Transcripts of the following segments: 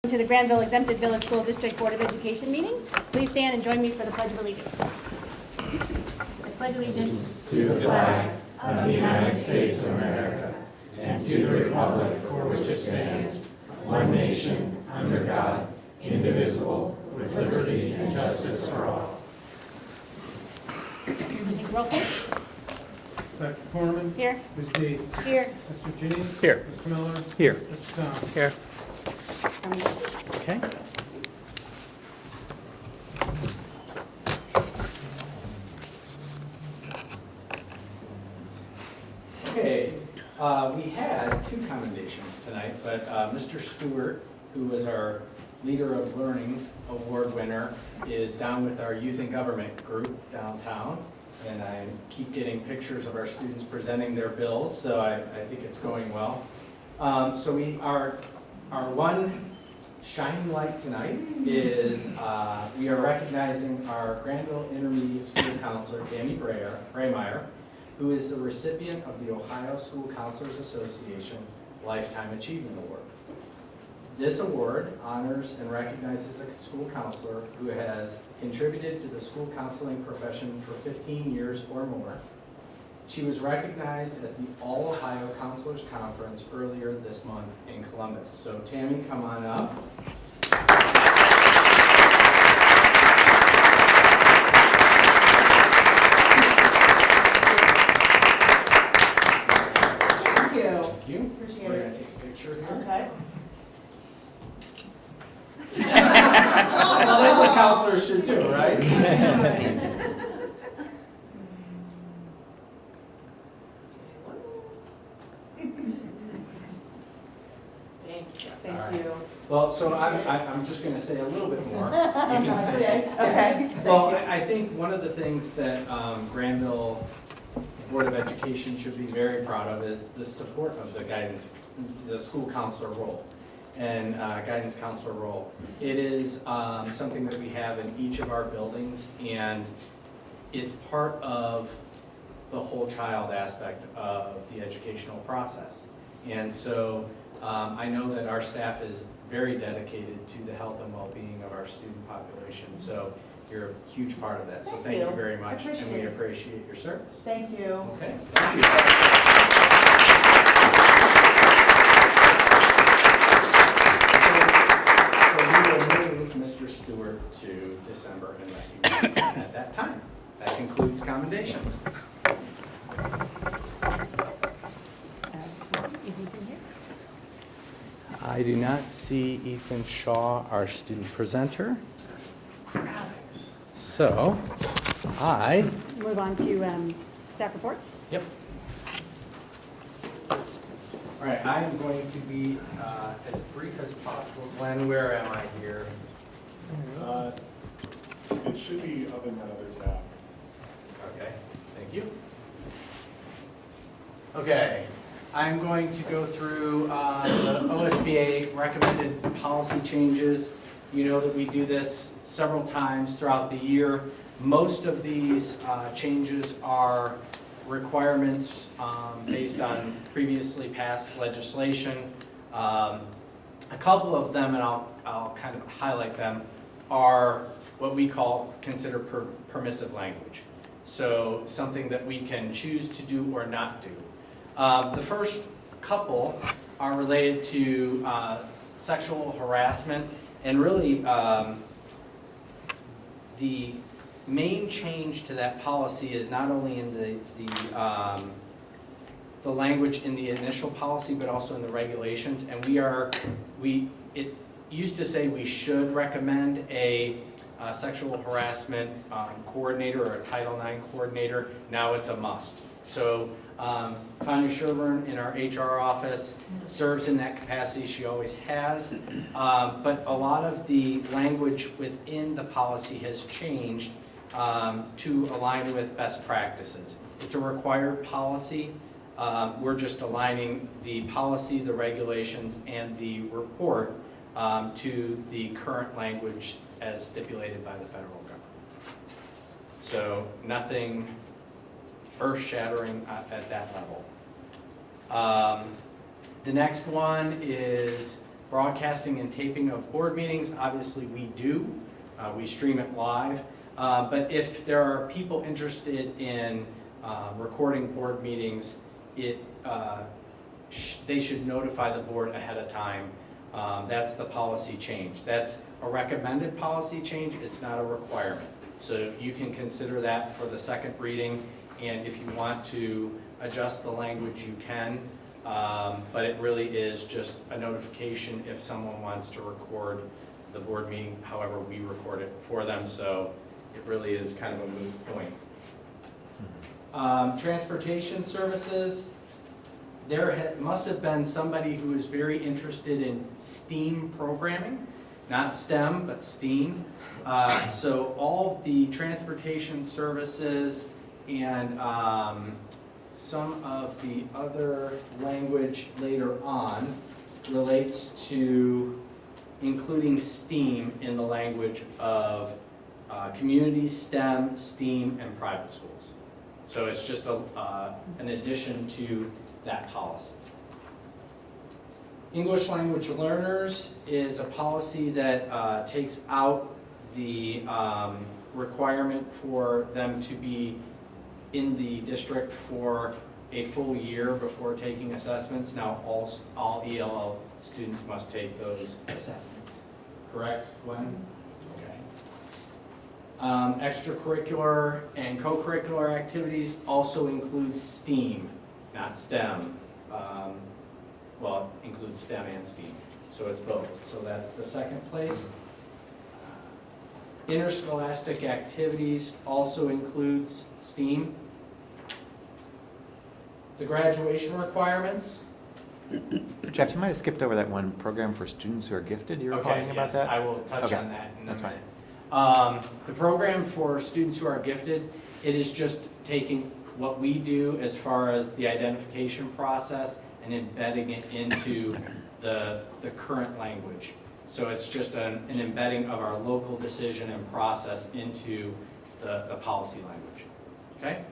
To the Granville Exempted Village School District Board of Education meeting. Please stand and join me for the Pledge of Allegiance. I pledge allegiance to the flag of the United States of America and to the republic for which it stands, one nation, under God, indivisible, with liberty and justice for all. Roll please. Dr. Corman. Here. Ms. Gates. Here. Mr. Jennings. Here. Mr. Miller. Here. Mr. Tom. Here. Okay. Okay, we had two commendations tonight, but Mr. Stewart, who was our Leader of Learning Award winner, is down with our Youth in Government group downtown, and I keep getting pictures of our students presenting their bills, so I think it's going well. So our one shining light tonight is we are recognizing our Granville Intermediate School Counselor, Tammy Braymeyer, who is the recipient of the Ohio School Counselors Association Lifetime Achievement Award. This award honors and recognizes a school counselor who has contributed to the school counseling profession for 15 years or more. She was recognized at the All Ohio Counselors Conference earlier this month in Columbus. So Tammy, come on up. Thank you. Thank you. Appreciate We're it. going to take a picture here. Okay. Well, that's what counselors should do, right? Thank you. Well, so I'm just going to say a little bit more. You can stay. Okay. Well, I think one of the things that Granville Board of Education should be very proud of is the support of the school counselor role and guidance counselor role. It is something that we have in each of our buildings, and it's part of the whole child aspect of the educational process. And so I know that our staff is very dedicated to the health and well-being of our student population. So you're a huge part of that. So thank you very much, and we appreciate your service. Thank you. Okay, thank you. So we will move Mr. Stewart to December and recognize him at that time. That concludes commendations. I do not see Ethan Shaw, our student presenter. So, Move on to staff reports. Yep. All right, I'm going to be as brief as possible. Glenn, where am I here? It should be up in that other tab. Okay, thank you. Okay, I'm going to go through the OSBA recommended policy changes. You know that we do this several times throughout the year. Most of these changes are requirements based on previously passed legislation. A couple of them, and I'll kind of highlight them, are what we consider permissive language. So something that we can choose to do or not do. The first couple are related to sexual harassment, and really the main change to that policy is not only in the language in the initial policy, but also in the regulations. And it used to say we should recommend a sexual harassment coordinator or a Title IX coordinator. Now it's a must. So Tanya Sherburne in our HR office serves in that capacity. She always has. But a lot of the language within the policy has changed to align with best practices. It's a required policy. We're just aligning the policy, the regulations, and the report to the current language as stipulated by the federal government. So nothing earth-shattering at that level. The next one is broadcasting and taping of board meetings, obviously we do. We stream it live. But if there are people interested in recording board meetings, they should notify the board ahead of time. That's the policy change. That's a recommended policy change. It's not a requirement. So you can consider that for the second reading. And if you want to adjust the language, you can. But it really is just a notification if someone wants to record the board meeting, however we record it for them. So it really is kind of a moot point. Transportation services. There must have been somebody who is very interested in STEAM programming, not STEM, but STEAM. So all of the transportation services and some of the other language later on relates to including STEAM in the language of community, STEM, STEAM, and private schools. So it's just an addition to that policy. English language learners is a policy that takes out the requirement for them to be in the district for a full year before taking assessments. Now all ELL students must take those assessments. Correct, Gwen? Okay. Extracurricular and co-curricular activities also include STEAM, not STEM. Well, it includes STEM and STEAM, so it's both. So that's the second place. Interscholastic activities also includes STEAM. The graduation requirements. Jeff, you might have skipped over that one program for students who are gifted. You were talking about that? I will touch Okay, on that in a that's minute. The program for students who are gifted, it is just taking what we do as far as the identification process and embedding it into the current language. So it's just an embedding of our local decision and process into the policy language. Okay?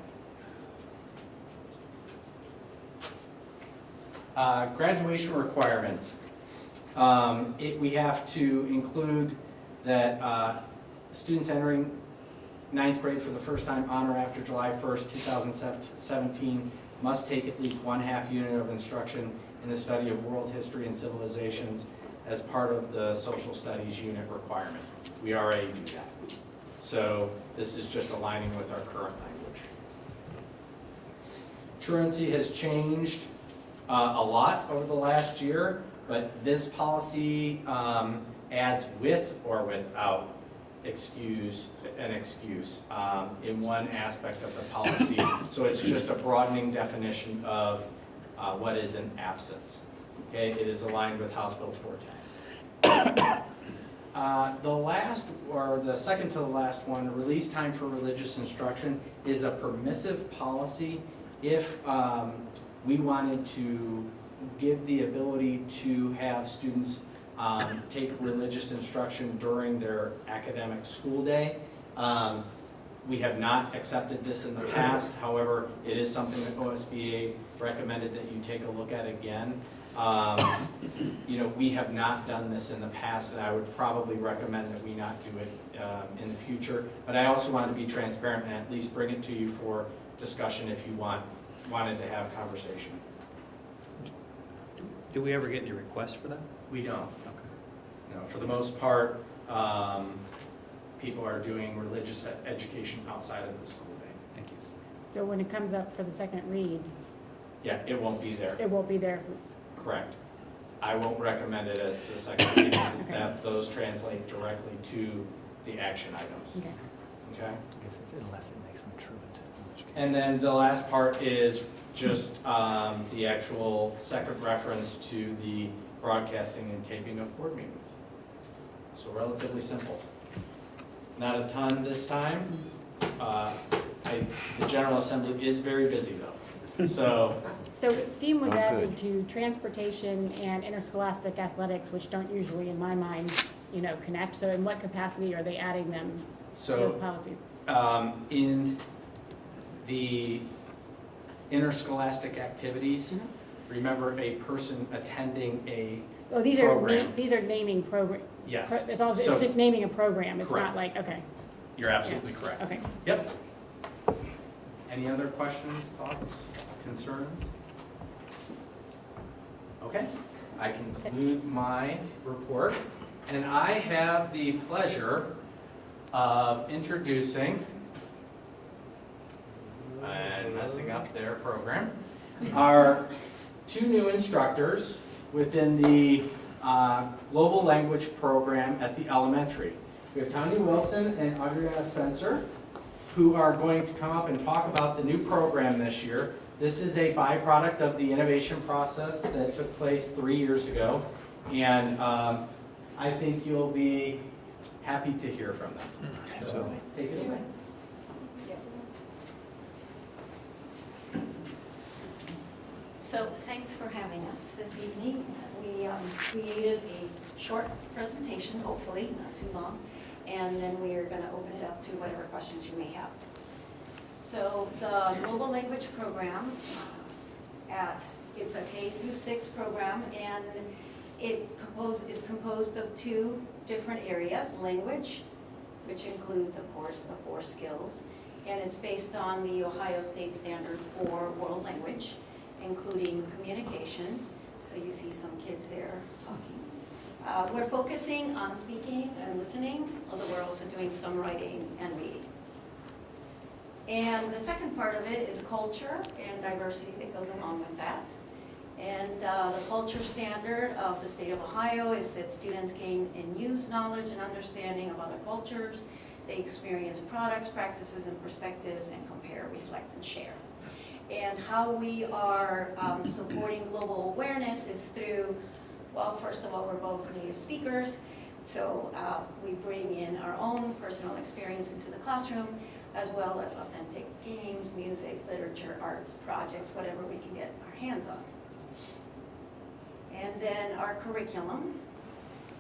Graduation requirements. We have to include that students entering ninth grade for the first time on or after July 1st, 2017 must take at least 1/2 unit of instruction in the study of world history and civilizations as part of the social studies unit requirement. We already do that. So this is just aligning with our current language. Truancy has changed a lot over the last year, but this policy adds with or without an excuse in one aspect of the policy. So it's just a broadening definition of what is an absence. Okay, it is aligned with House Bill 410. The second to the last one, release time for religious instruction, is a permissive policy if we wanted to give the ability to have students take religious instruction during their academic school day. We have not accepted this in the past. However, it is something that OSBA recommended that you take a look at again. We have not done this in the past, and I would probably recommend that we not do it in the future. But I also want to be transparent and at least bring it to you for discussion if you wanted to have conversation. Do we ever get any requests for that? We don't. Okay. No, for the most part, people are doing religious education outside of the school day. Thank you. So when it comes up for the second read, Yeah, it won't be there. it won't be there. Correct. I won't recommend it as the second reading because those translate directly to the action items. Okay. Okay? Unless it makes them truant. And then the last part is just the actual second reference to the broadcasting and taping of board meetings. So relatively simple. Not a ton this time. The General Assembly is very busy though. So So STEAM was Oh, added good. to transportation and interscholastic athletics, which don't usually, in my mind, connect. So in what capacity are they adding them to those policies? in the interscholastic activities, remember a person attending a Oh, these program. are naming program. Yes. It's also, So- it's just naming a program. It's Correct. not like, okay, You're absolutely correct. okay. Yep. Any other questions, thoughts, concerns? Okay, I conclude my report, and I have the pleasure of introducing, and messing up their program, our two new instructors within the Global Language Program at the elementary. We have Tanya Wilson and Adriana Spencer, who are going to come up and talk about the new program this year. This is a byproduct of the innovation process that took place 3 years ago, and I think you'll be happy to hear from them. So, take it away. So thanks for having us this evening. We created a short presentation, hopefully not too long, and then we are going to open it up to whatever questions you may have. So the Global Language Program, it's a K through 6 program, and it's composed of 2 different areas: language, which includes, of course, the 4 skills, and it's based on the Ohio State Standards for World Language, including communication. So you see some kids there talking. We're focusing on speaking and listening, although we're also doing some writing and reading. And the second part of it is culture and diversity that goes along with that. And the culture standard of the state of Ohio is that students gain and use knowledge and understanding of other cultures. They experience products, practices, and perspectives, and compare, reflect, and share. And how we are supporting global awareness is through, well, first of all, we're both native speakers, so we bring in our own personal experience into the classroom, as well as authentic games, music, literature, arts, projects, whatever we can get our hands on. And then our curriculum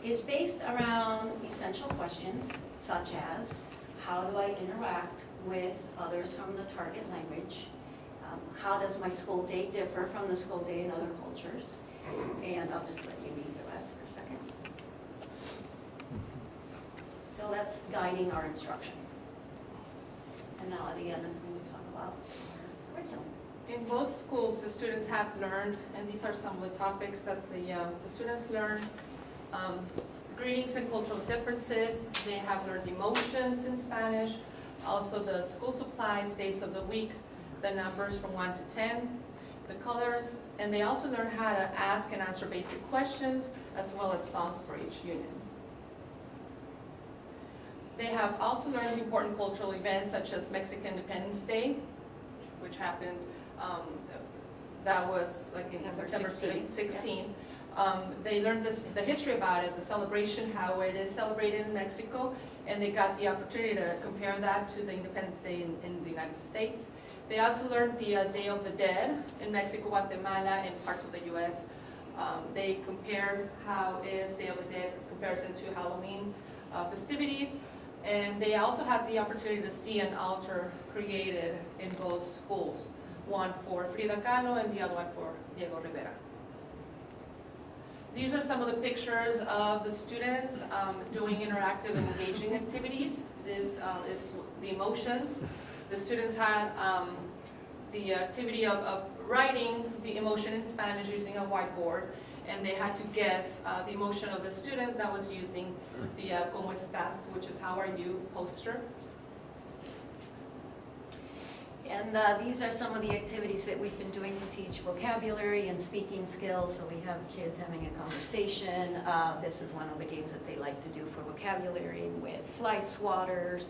is based around essential questions, such as, how do I interact with others from the target language? How does my school day differ from the school day in other cultures? And I'll just let you read the rest for a second. So that's guiding our instruction. And now Adriana is going to talk about our curriculum. In both schools, the students have learned, and these are some of the topics that the students learned, greetings and cultural differences. They have learned emotions in Spanish, also the school supplies, days of the week, the numbers from 1 to 10, the colors, and they also learn how to ask and answer basic questions, as well as songs for each unit. They have also learned important cultural events such as Mexican Independence Day, which happened, that was like in September 16th. They learned the history about it, the celebration, how it is celebrated in Mexico, and they got the opportunity to compare that to the Independence Day in the United States. They also learned the Day of the Dead in Mexico, Guatemala, and parts of the U.S. They compared how is Day of the Dead in comparison to Halloween festivities. And they also had the opportunity to see an altar created in both schools, one for Frida Kahlo and the other one for Diego Rivera. These are some of the pictures of the students doing interactive and engaging activities. This is the emotions. The students had the activity of writing the emotion in Spanish using a whiteboard, and they had to guess the emotion of the student that was using the ¿Cómo estás?, which is how are you poster. And these are some of the activities that we've been doing to teach vocabulary and speaking skills. So we have kids having a conversation. This is one of the games that they like to do for vocabulary with fly swatters,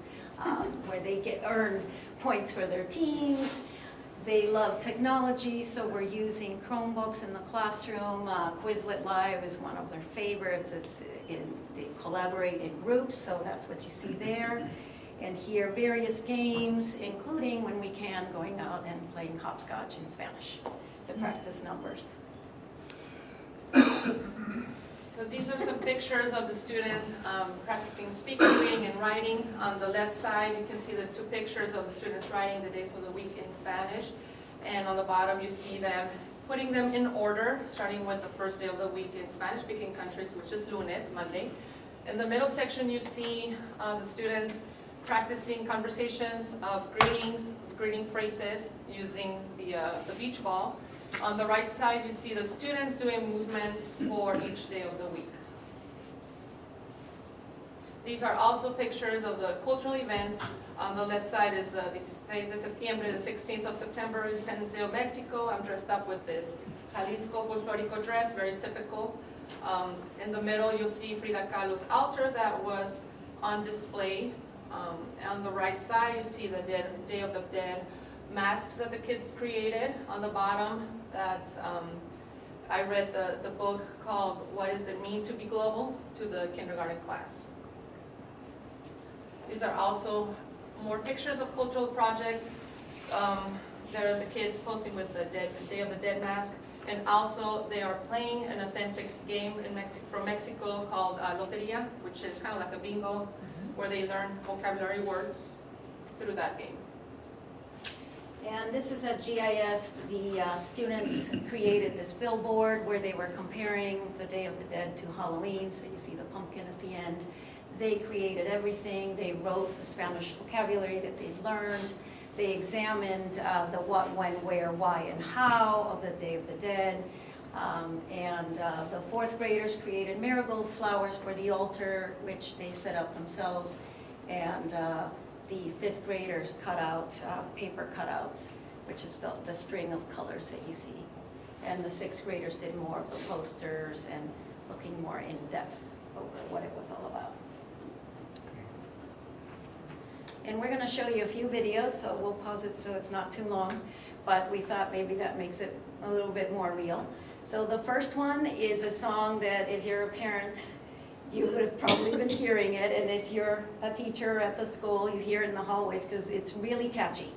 where they earn points for their teams. They love technology, so we're using Chromebooks in the classroom. Quizlet Live is one of their favorites. They collaborate in groups, so that's what you see there. And here, various games, including, when we can, going out and playing hopscotch in Spanish to practice numbers. So these are some pictures of the students practicing speaking, reading, and writing. On the left side, you can see the 2 pictures of the students writing the days of the week in Spanish. And on the bottom, you see them putting them in order, starting with the first day of the week in Spanish-speaking countries, which is lunes, Monday. In the middle section, you see the students practicing conversations of greetings, greeting phrases using the beach ball. On the right side, you see the students doing movements for each day of the week. These are also pictures of the cultural events. On the left side is the 16 de septiembre, the 16th of September, Independence Day of Mexico. I'm dressed up with this Jalisco folklorico dress, very typical. In the middle, you'll see Frida Kahlo's altar that was on display. On the right side, you see the Day of the Dead masks that the kids created. On the bottom, that's I read the book called What Does It Mean to Be Global to the kindergarten class. These are also more pictures of cultural projects. There are the kids posing with the Day of the Dead mask, and also they are playing an authentic game from Mexico called Loteria, which is kind of like a bingo, where they learn vocabulary words through that game. And this is at GIS. The students created this billboard where they were comparing the Day of the Dead to Halloween, so you see the pumpkin at the end. They created everything. They wrote the Spanish vocabulary that they'd learned. They examined the what, when, where, why, and how of the Day of the Dead. The fourth graders created marigold flowers for the altar, which they set up themselves. And the fifth graders cut out paper cutouts, which is the string of colors that you see. And the sixth graders did more of the posters and looking more in depth over what it was all about. And we're going to show you a few videos, so we'll pause it so it's not too long, but we thought maybe that makes it a little bit more real. So the first one is a song that if you're a parent, you would have probably been hearing it, and if you're a teacher at the school, you hear it in the hallways because it's really catchy.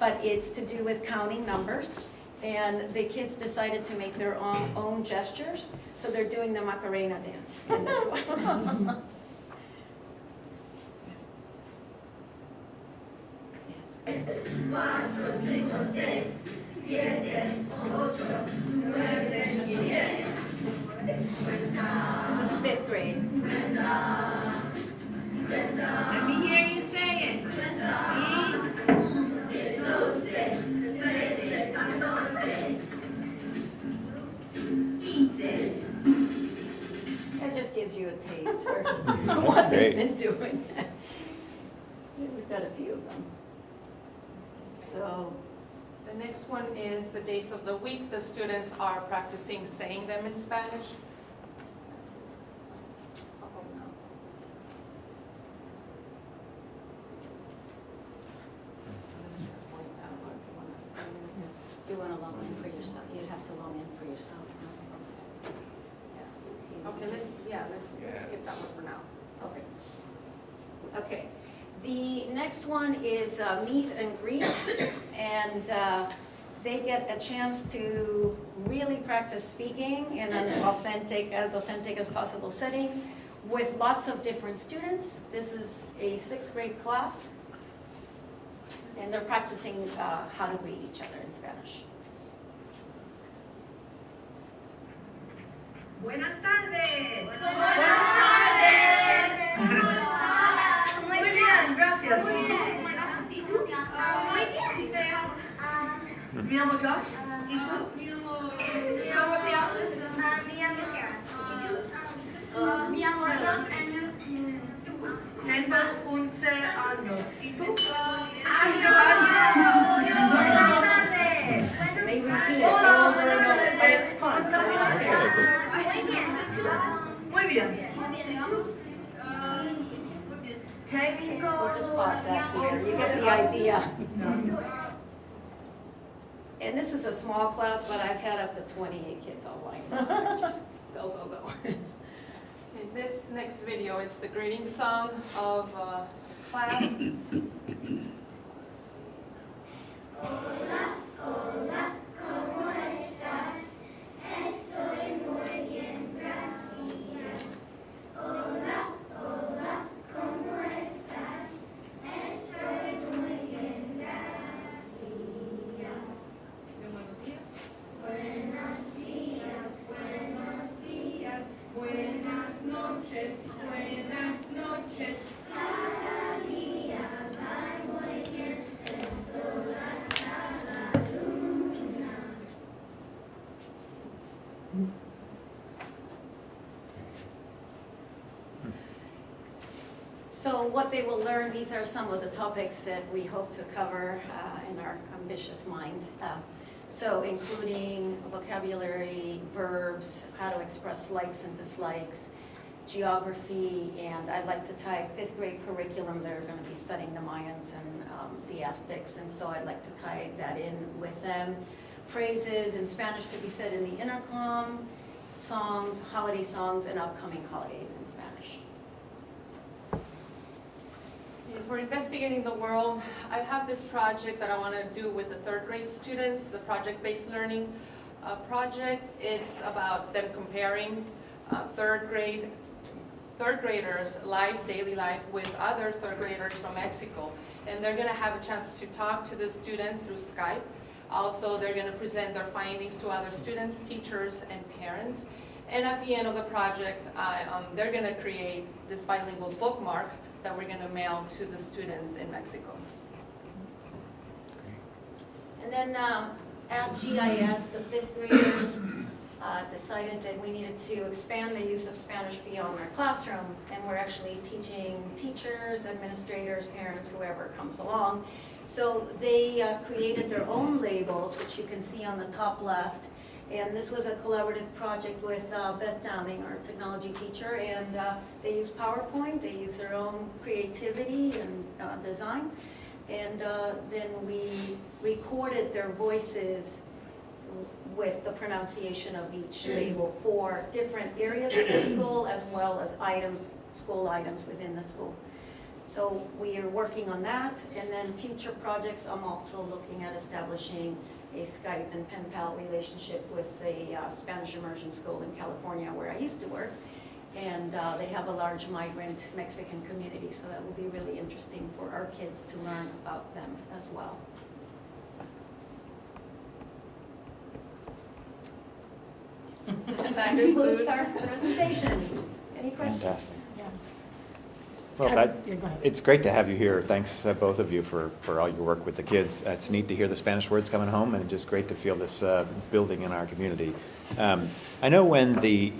But it's to do with counting numbers, and the kids decided to make their own gestures, so they're doing the Macarena dance in this one. This is fifth grade. Let me hear you say it. That just gives you a taste for what they've been doing. We've got a few of them. So The next one is the days of the week. The students are practicing saying them in Spanish. do you want to log in for yourself? You'd have to log in for yourself. Okay, let's skip that one for now. Okay. Okay. The next one is meet and greet, and they get a chance to really practice speaking in an as authentic as possible setting with lots of different students. This is a sixth grade class, and they're practicing how to greet each other in Spanish. Buenas tardes. Buenas tardes. Muy bien, gracias. Muy bien. Me llamo Josh. ¿Y tú? ¿Cómo te llamas? Me llamo Karen. Me llamo Ella. Tengo 11 años. ¿Y tú? Buenas tardes. They repeat it over and over, but it's fun, so we don't care. Muy bien. We'll just pause that here. You get the idea. And this is a small class, but I've had up to 28 kids online. Just go, go, go. In this next video, it's the greeting song of class. Let's see. So what they will learn, these are some of the topics that we hope to cover in our ambitious mind. So including vocabulary, verbs, how to express likes and dislikes, geography, and I'd like to tie 5th grade curriculum. They're going to be studying the Mayans and the Aztecs, and so I'd like to tie that in with them. Phrases in Spanish to be said in the intercom, songs, holiday songs, and upcoming holidays in Spanish. For investigating the world, I have this project that I want to do with the 3rd grade students, the project-based learning project. It's about them comparing 3rd graders' daily life with other 3rd graders from Mexico. And they're going to have a chance to talk to the students through Skype. Also, they're going to present their findings to other students, teachers, and parents. And at the end of the project, they're going to create this bilingual bookmark that we're going to mail to the students in Mexico. And then at GIS, the 5th graders decided that we needed to expand the use of Spanish beyond our classroom, and we're actually teaching teachers, administrators, parents, whoever comes along. So they created their own labels, which you can see on the top left. And this was a collaborative project with Beth Downing, our technology teacher, and they use PowerPoint, they use their own creativity and design, and then we recorded their voices with the pronunciation of each label for different areas of the school as well as school items within the school. So we are working on that, and then future projects, I'm also looking at establishing a Skype and pen pal relationship with the Spanish immersion school in California where I used to work. And they have a large migrant Mexican community, so that will be really interesting for our kids to learn about them as well. That concludes our presentation. Any questions? Fantastic. Yeah. Well, Yeah, go ahead. it's great to have you here. Thanks, both of you, for all your work with the kids. It's neat to hear the Spanish words coming home, and just great to feel this building in our community. I know when the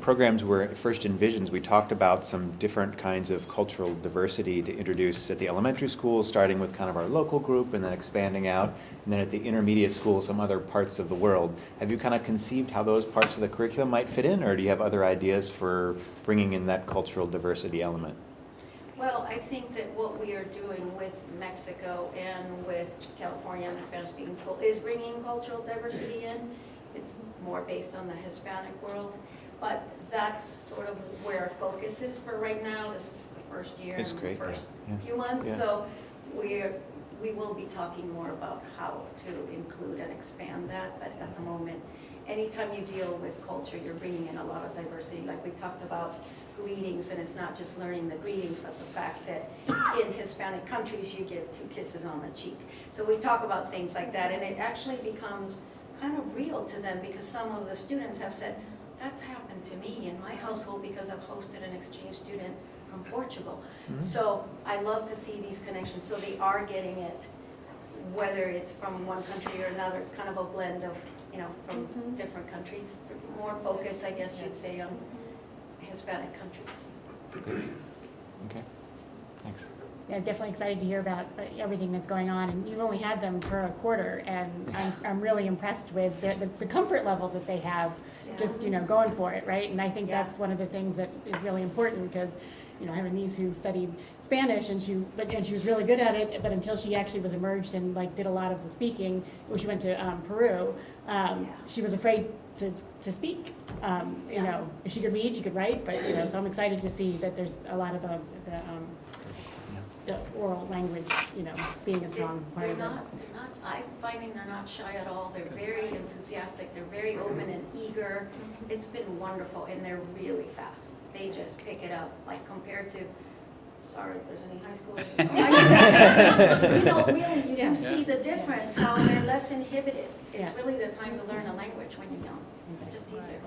programs were first envisioned, we talked about some different kinds of cultural diversity to introduce at the elementary school, starting with kind of our local group and then expanding out, and then at the intermediate school, some other parts of the world. Have you kind of conceived how those parts of the curriculum might fit in, or do you have other ideas for bringing in that cultural diversity element? Well, I think that what we are doing with Mexico and with California and the Spanish-speaking school is bringing cultural diversity in. It's more based on the Hispanic world, but that's sort of where our focus is for right now. This is the first year It's and great, the first yeah. few months, Yeah. so we will be talking more about how to include and expand that, but at the moment, anytime you deal with culture, you're bringing in a lot of diversity. Like we talked about greetings, and it's not just learning the greetings, but the fact that in Hispanic countries, you give 2 kisses on the cheek. So we talk about things like that, and it actually becomes kind of real to them, because some of the students have said, that's happened to me in my household because I've hosted an exchange student from Portugal. Mm-hmm. So I love to see these connections. So they are getting it, whether it's from one country or another. It's kind of a blend of, from different countries. More focus, I guess you'd say, on Hispanic countries. Okay, thanks. Yeah, definitely excited to hear about everything that's going on, and you've only had them for a quarter, and I'm really impressed with the comfort level that they have, just going for it, right? And I think that's one of the things that is really important, because I have a niece who studied Spanish, and she was really good at it, but until she actually was immersed and did a lot of the speaking when she went to Peru, she was afraid to speak. If she could read, she could write, but so I'm excited to see that there's a lot of the oral language, being a strong part of it. I'm finding they're not shy at all. They're very enthusiastic. They're very open and eager. It's been wonderful, and they're really fast. They just pick it up, compared to, sorry if there's any high schoolers. Really, you do see the difference, how they're less inhibited. It's really the time to learn a language when you're young. It's just easier.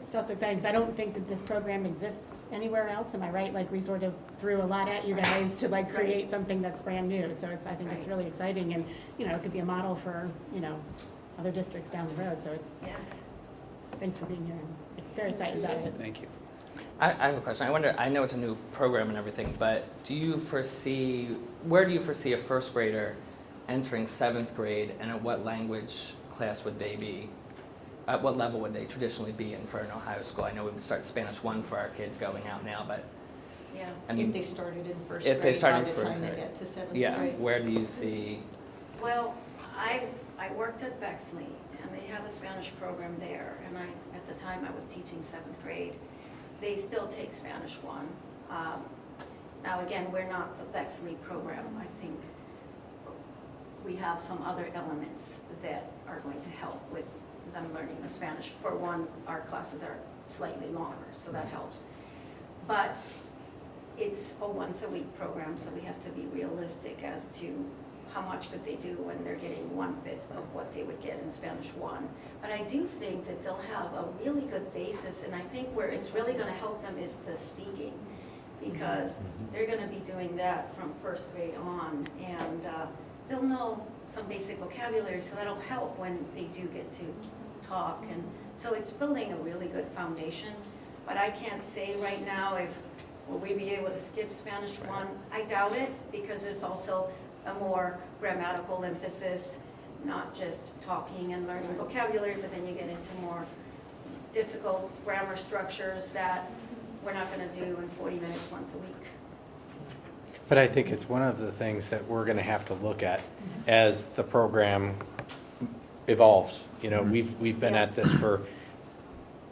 It's also exciting, because I don't think that this program exists anywhere else, am I right? We sort of threw a lot at you guys to create something that's brand new, so I think it's really exciting, and it could be a model for other districts down the road. So it's, Yeah. thanks for being here. I'm very excited about it. Thank you. I have a question. I wonder, I know it's a new program and everything, but where do you foresee a first grader entering 7th grade, and at what language class would they be? At what level would they traditionally be in for an Ohio school? I know we would start Spanish 1 for our kids going out now, but Yeah. I mean, If they started in first if they grade started by in the first time they grade. get to 7th yeah, grade. where do you see? Well, I worked at Bexley, and they have a Spanish program there, and at the time I was teaching 7th grade. They still take Spanish 1. Now again, we're not the Bexley program. I think we have some other elements that are going to help with them learning the Spanish. For one, our classes are slightly longer, so that helps. But it's a once-a-week program, so we have to be realistic as to how much could they do when they're getting 1/5 of what they would get in Spanish 1. But I do think that they'll have a really good basis, and I think where it's really gonna help them is the speaking, because they're gonna be doing that from first grade on, and they'll know some basic vocabulary, so that'll help when they do get to talk. And so it's building a really good foundation, but I can't say right now if, will we be able to skip Spanish 1? I doubt it, because it's also a more grammatical emphasis, not just talking and learning vocabulary, but then you get into more difficult grammar structures that we're not going to do in 40 minutes once a week. But I think it's one of the things that we're going to have to look at as the program evolves. You know, we've been Yeah. at this for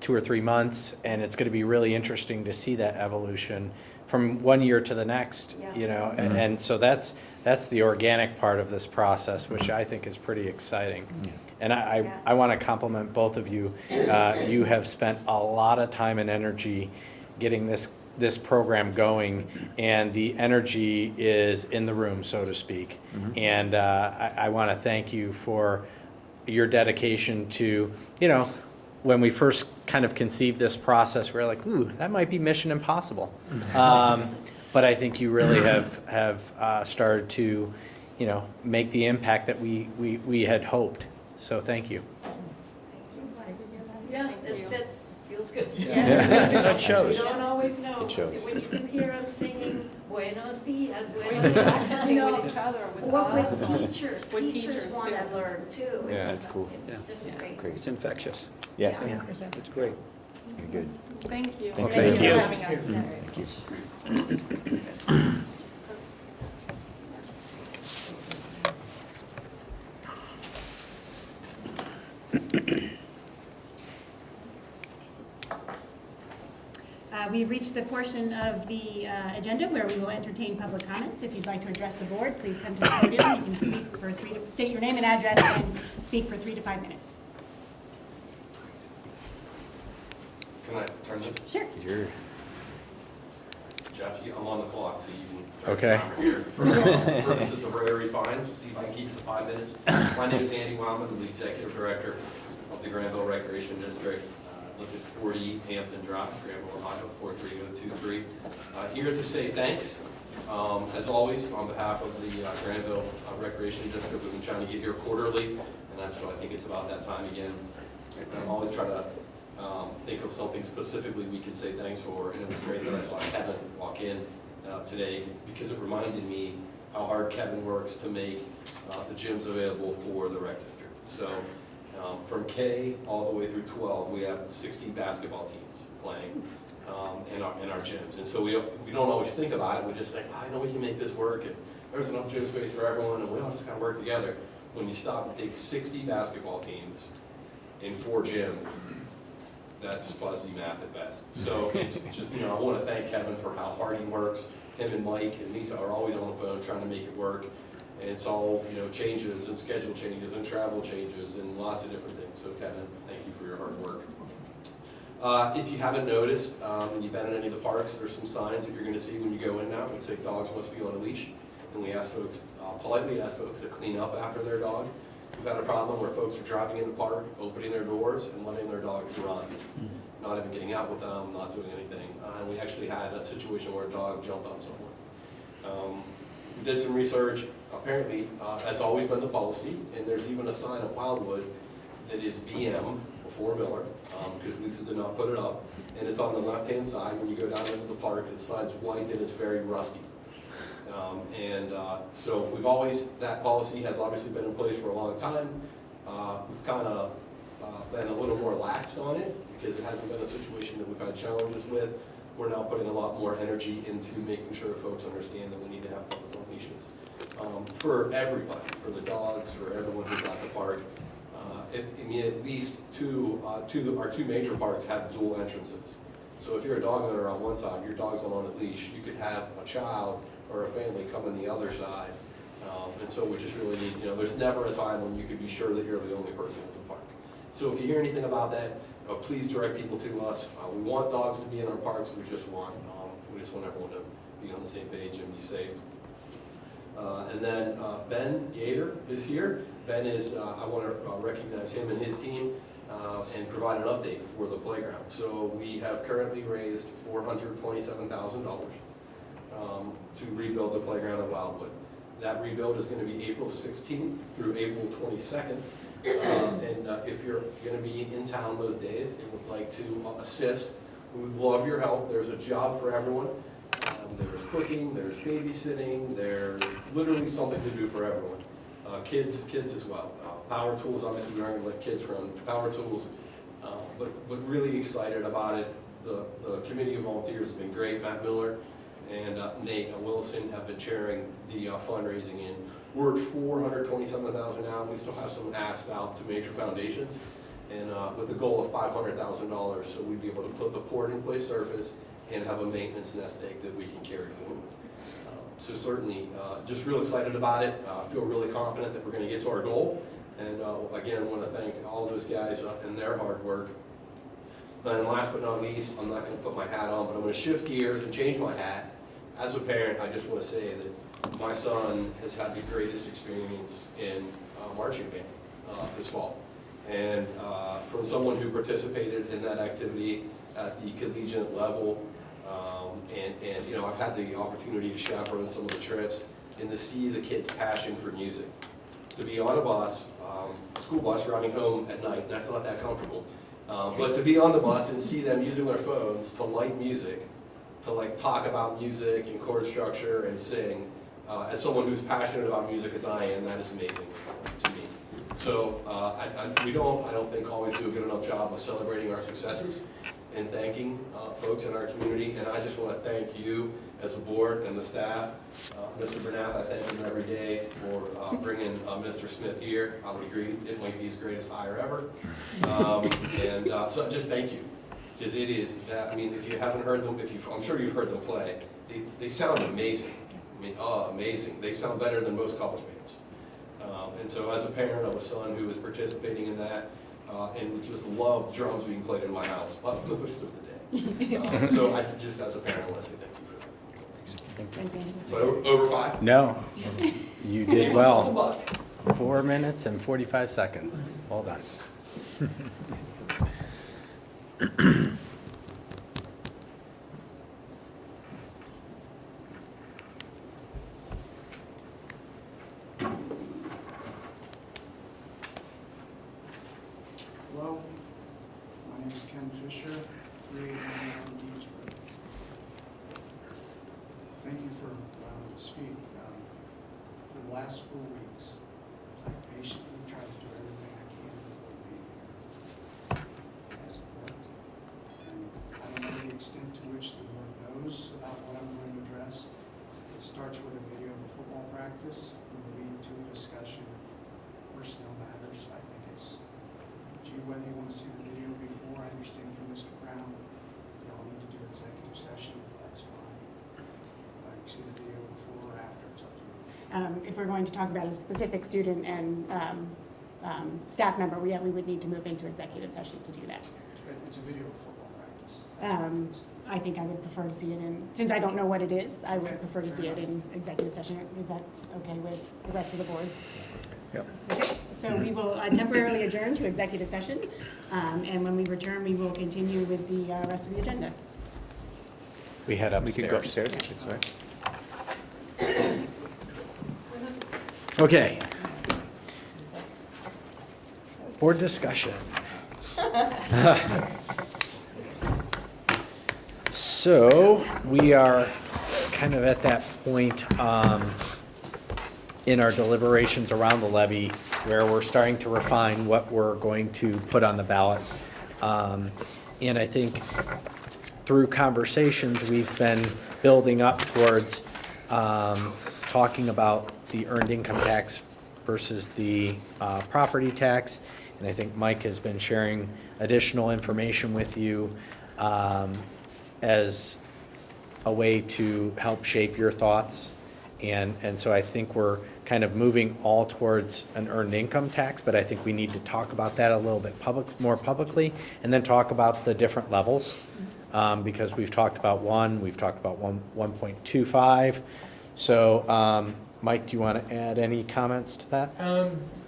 2 or 3 months, and it's going to be really interesting to see that evolution from one year to the next, Yeah. you know, and so that's the organic part of this process, which I think is pretty exciting. And I want to compliment both of you. You have spent a lot of time and energy getting this program going, and the energy is in the room, so to speak. And I want to thank you for your dedication to, you know, when we first kind of conceived this process, we were like, ooh, that might be mission impossible. But I think you really have started to, you know, make the impact that we had hoped. So thank you. Yeah, that's feels good. It shows. You don't always know. It shows. When you do hear them singing Buenos Dias, We Buenos can Dias, practice you know, with each other, with what us. with teachers. With Teachers teachers, want to too. learn too. Yeah, It's- that's cool. It's just great. Great. It's infectious. Yeah. For sure. It's great. You're good. Thank you. Thank Thank you. you for having us. Thank you. We've reached the portion of the agenda where we will entertain public comments. If you'd like to address the board, please come to the podium. You can speak for state your name and address and speak for 3 to 5 minutes. Can I turn this? Sure. Sure. Jeff, I'm on the clock, so you can start Okay. the timer here. For purposes of rare fines, see if I can keep it to 5 minutes. My name is Andy Wildman, I'm the Executive Director of the Granville Recreation District. Look at 40 Hampton Drive, Granville, Ohio, 43023. Here to say thanks, as always, on behalf of the Granville Recreation District. We've been trying to get here quarterly, and that's what I think it's about that time again. I'm always trying to think of something specifically we can say thanks for, and it was great that I saw Kevin walk in today, because it reminded me how hard Kevin works to make the gyms available for the rec district. So from K all the way through 12, we have 60 basketball teams playing in our gyms. And so we don't always think about it. We just think, I know we can make this work, and there's enough gym space for everyone, and we all just got to work together. When you stop and take 60 basketball teams in 4 gyms, that's fuzzy math at best. So it's just, I want to thank Kevin for how hard he works. Him and Mike and Lisa are always on the phone trying to make it work and solve, changes and schedule changes and travel changes and lots of different things. So Kevin, thank you for your hard work. If you haven't noticed, and you've been in any of the parks, there's some signs that you're going to see when you go in now that say dogs must be on a leash. And we ask folks, politely ask folks to clean up after their dog. We've had a problem where folks are driving in the park, opening their doors and letting their dogs run, not even getting out with them, not doing anything. And we actually had a situation where a dog jumped on someone. We did some research. Apparently, that's always been the policy, and there's even a sign at Wildwood that is BM before Miller, because Lisa did not put it up. And it's on the left-hand side. When you go down into the park, the side's white and it's very rusty. So that policy has obviously been in place for a long time. We've kind of been a little more laxed on it because it hasn't been a situation that we've had challenges with. We're now putting a lot more energy into making sure folks understand that we need to have dogs on leashes. For everybody, for the dogs, for everyone who's at the park. At least our two major parks have dual entrances. So if you're a dog owner on one side, your dog's on a leash, you could have a child or a family come on the other side. And so we just really need, there's never a time when you could be sure that you're the only person at the park. So if you hear anything about that, please direct people to us. We want dogs to be in our parks. We just want everyone to be on the same page and be safe. And then Ben Yater is here. Ben is, I want to recognize him and his team and provide an update for the playground. So we have currently raised $427,000 to rebuild the playground at Wildwood. That rebuild is going to be April 16th through April 22nd. And if you're going to be in town those days and would like to assist, we would love your help. There's a job for everyone. There's cooking, there's babysitting, there's literally something to do for everyone. Kids as well. Power tools, obviously we aren't going to let kids run power tools, but really excited about it. The committee of volunteers has been great. Matt Miller and Nate Wilson have been chairing the fundraising in. We're at $427,000 now, and we still have some asks out to major foundations, and with the goal of $500,000, so we'd be able to put the poured-in-place surface and have a maintenance nest egg that we can carry forward. So certainly, just real excited about it. Feel really confident that we're going to get to our goal. And again, I want to thank all those guys and their hard work. And last but not least, I'm not going to put my hat on, but I'm going to shift gears and change my hat. As a parent, I just want to say that my son has had the greatest experience in marching band this fall. And from someone who participated in that activity at the collegiate level, and I've had the opportunity to chaperone some of the trips and to see the kids' passion for music. To be on a bus, school bus riding home at night, that's not that comfortable. But to be on the bus and see them using their phones to like music, to talk about music and chord structure and sing, as someone who's passionate about music as I am, that is amazing to me. So I don't think always do a good enough job of celebrating our successes and thanking folks in our community. And I just want to thank you as a board and the staff. Mr. Burnett, I thank him every day for bringing Mr. Smith here. I would agree, it might be his greatest hire ever. So just thank you. Because it is, if you haven't heard them, I'm sure you've heard them play, they sound amazing. Amazing. They sound better than most college bands. And so as a parent of a son who is participating in that, and would just love drums being played in my house most of the day. So I just, as a parent, I want to say thank you for that. So over 5? No, you did well. 4 minutes and 45 seconds. Well done. Hello, my name is Ken Fisher, 389 Deesburg. Thank you for allowing me to speak. For the last 4 weeks, I patiently tried to do everything I can to avoid being here. It hasn't worked. And I don't know the extent to which the board knows about what I'm going to address. It starts with a video of a football practice and will lead to a discussion of personnel matters. I think it's whether you want to see the video before. I understand from Mr. Brown, you all need to do executive session, that's fine. You can see the video before or after, it's up to you. If we're going to talk about a specific student and staff member, we would need to move into executive session to do that. It's a video of football practice. I think I would prefer to see it in, since I don't know what it is, I would Okay, prefer to see it in executive session. Is that okay with the rest of the board? Yep. Okay, so we will temporarily adjourn to executive session, and when we return, we will continue with the rest of the agenda. We head We could go upstairs. upstairs. Okay. Board discussion. So we are kind of at that point in our deliberations around the levy where we're starting to refine what we're going to put on the ballot. And I think through conversations, we've been building up towards talking about the earned income tax versus the property tax. And I think Mike has been sharing additional information with you as a way to help shape your thoughts. And so I think we're kind of moving all towards an earned income tax, but I think we need to talk about that a little bit more publicly, and then talk about the different levels, because we've talked about we've talked about 1.25. So Mike, do you want to add any comments to that?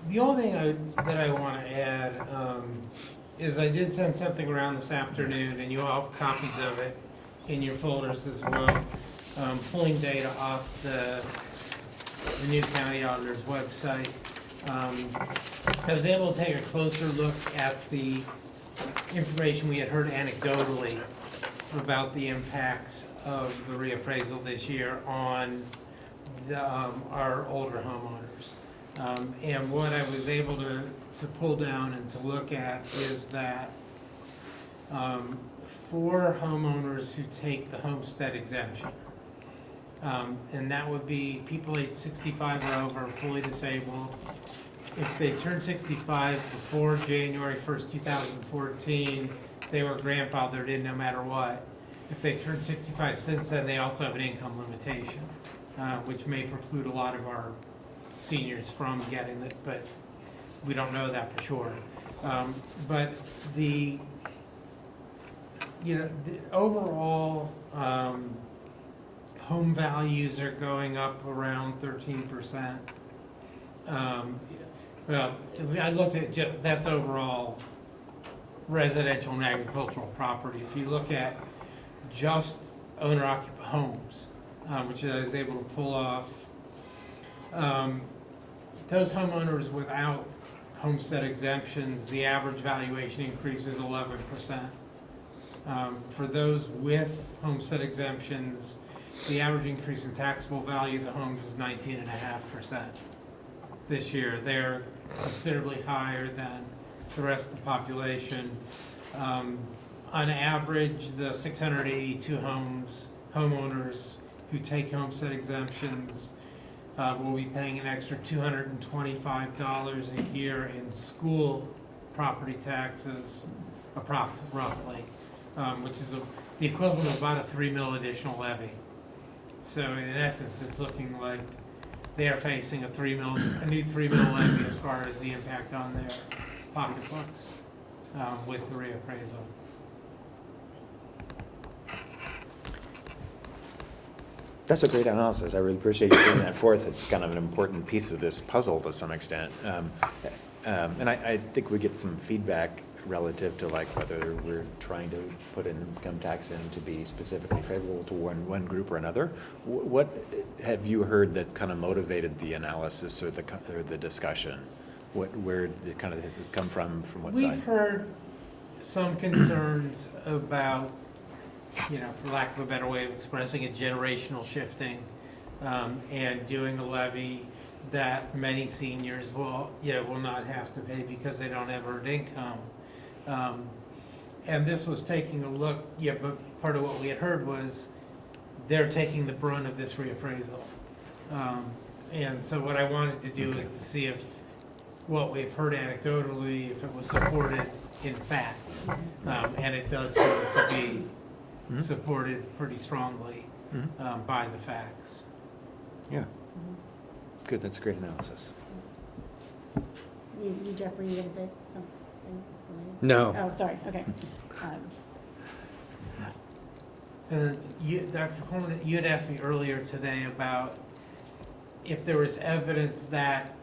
The only thing that I want to add is I did send something around this afternoon, and you all have copies of it in your folders as well, pulling data off the new county auditor's website. I was able to take a closer look at the information we had heard anecdotally about the impacts of the reappraisal this year on our older homeowners. And what I was able to pull down and to look at is that for homeowners who take the homestead exemption, and that would be people age 65 or over, fully disabled. If they turned 65 before January 1st, 2014, they were grandfathered in no matter what. If they turned 65 since then, they also have an income limitation, which may preclude a lot of our seniors from getting it, but we don't know that for sure. But the overall home values are going up around 13%. Well, I looked at that's overall residential and agricultural property. If you look at just owner-occupied homes, which I was able to pull off, those homeowners without homestead exemptions, the average valuation increase is 11%. For those with homestead exemptions, the average increase in taxable value of the homes is 19.5% this year. They're considerably higher than the rest of the population. On average, the 682 homeowners who take homestead exemptions will be paying an extra $225 a year in school property taxes, roughly, which is the equivalent of about a $3 million additional levy. So in essence, it's looking like they are facing a new $3 million levy as far as the impact on their pocketbooks with the reappraisal. That's a great analysis. I really appreciate you bringing that forth. It's kind of an important piece of this puzzle to some extent. And I think we get some feedback relative to like whether we're trying to put an income tax in to be specifically favorable to one group or another. What have you heard that kind of motivated the analysis or the discussion? Where did kind of this has come from what side? We've heard some concerns about, for lack of a better way of expressing it, generational shifting, and doing a levy that many seniors will not have to pay because they don't have earned income. And this was taking a look, but part of what we had heard was they're taking the brunt of this reappraisal. And so what I wanted to do is to see if what we've heard anecdotally, if it was supported in fact. And it does seem to be supported pretty strongly by the facts. Yeah. Good, that's a great analysis. You Jeff, were you going to say something? No. Oh, sorry, okay. And Dr. Coleman, you had asked me earlier today about if there was evidence that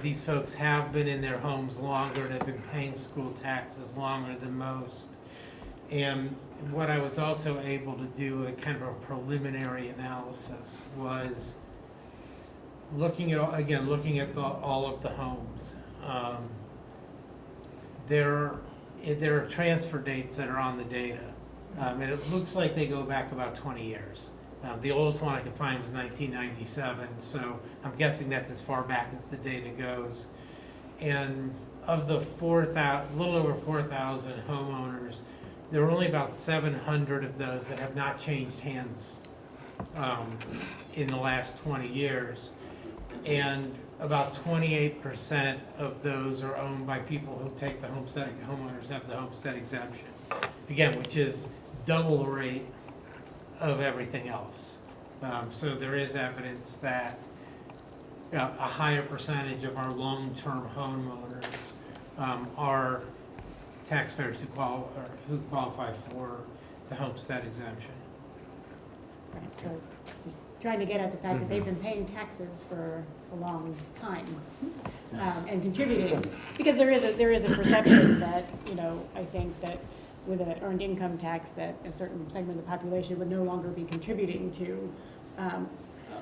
these folks have been in their homes longer, they've been paying school taxes longer than most. And what I was also able to do, a kind of a preliminary analysis, was looking at all of the homes. there are transfer dates that are on the data. And it looks like they go back about 20 years. The oldest one I can find was 1997, so I'm guessing that's as far back as the data goes. And of the little over 4,000 homeowners, there were only about 700 of those that have not changed hands in the last 20 years. And about 28% of those are owned by people who take the homeowners have the homestead exemption. Again, which is double the rate of everything else. So there is evidence that a higher percentage of our long-term homeowners are taxpayers who qualify for the homestead exemption. Right, so I was just trying to get at the fact that they've been paying taxes for a long time and contributing, because there is a perception that, you know, I think that with an earned income tax that a certain segment of the population would no longer be contributing to,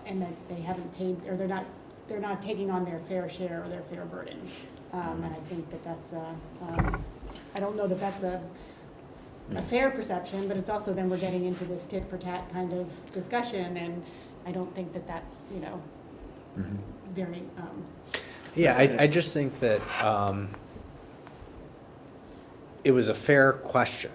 and that they haven't paid, or they're not taking on their fair share or their fair burden. And I think that that's I don't know that that's a fair perception, but it's also then we're getting into this tit for tat kind of discussion, and I don't think that that's, you know, very. Yeah, I just think that it was a fair question.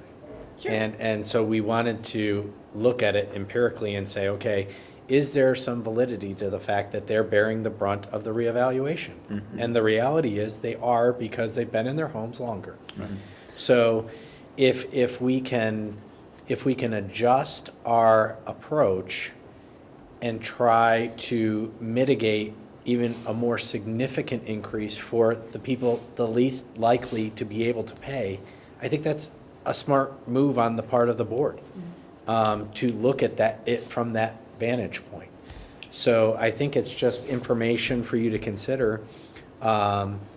Sure. And so we wanted to look at it empirically and say, okay, is there some validity to the fact that they're bearing the brunt of the reevaluation? And the reality is they are, because they've been in their homes longer. So if we can adjust our approach and try to mitigate even a more significant increase for the people the least likely to be able to pay, I think that's a smart move on the part of the board, to look at it from that vantage point. So I think it's just information for you to consider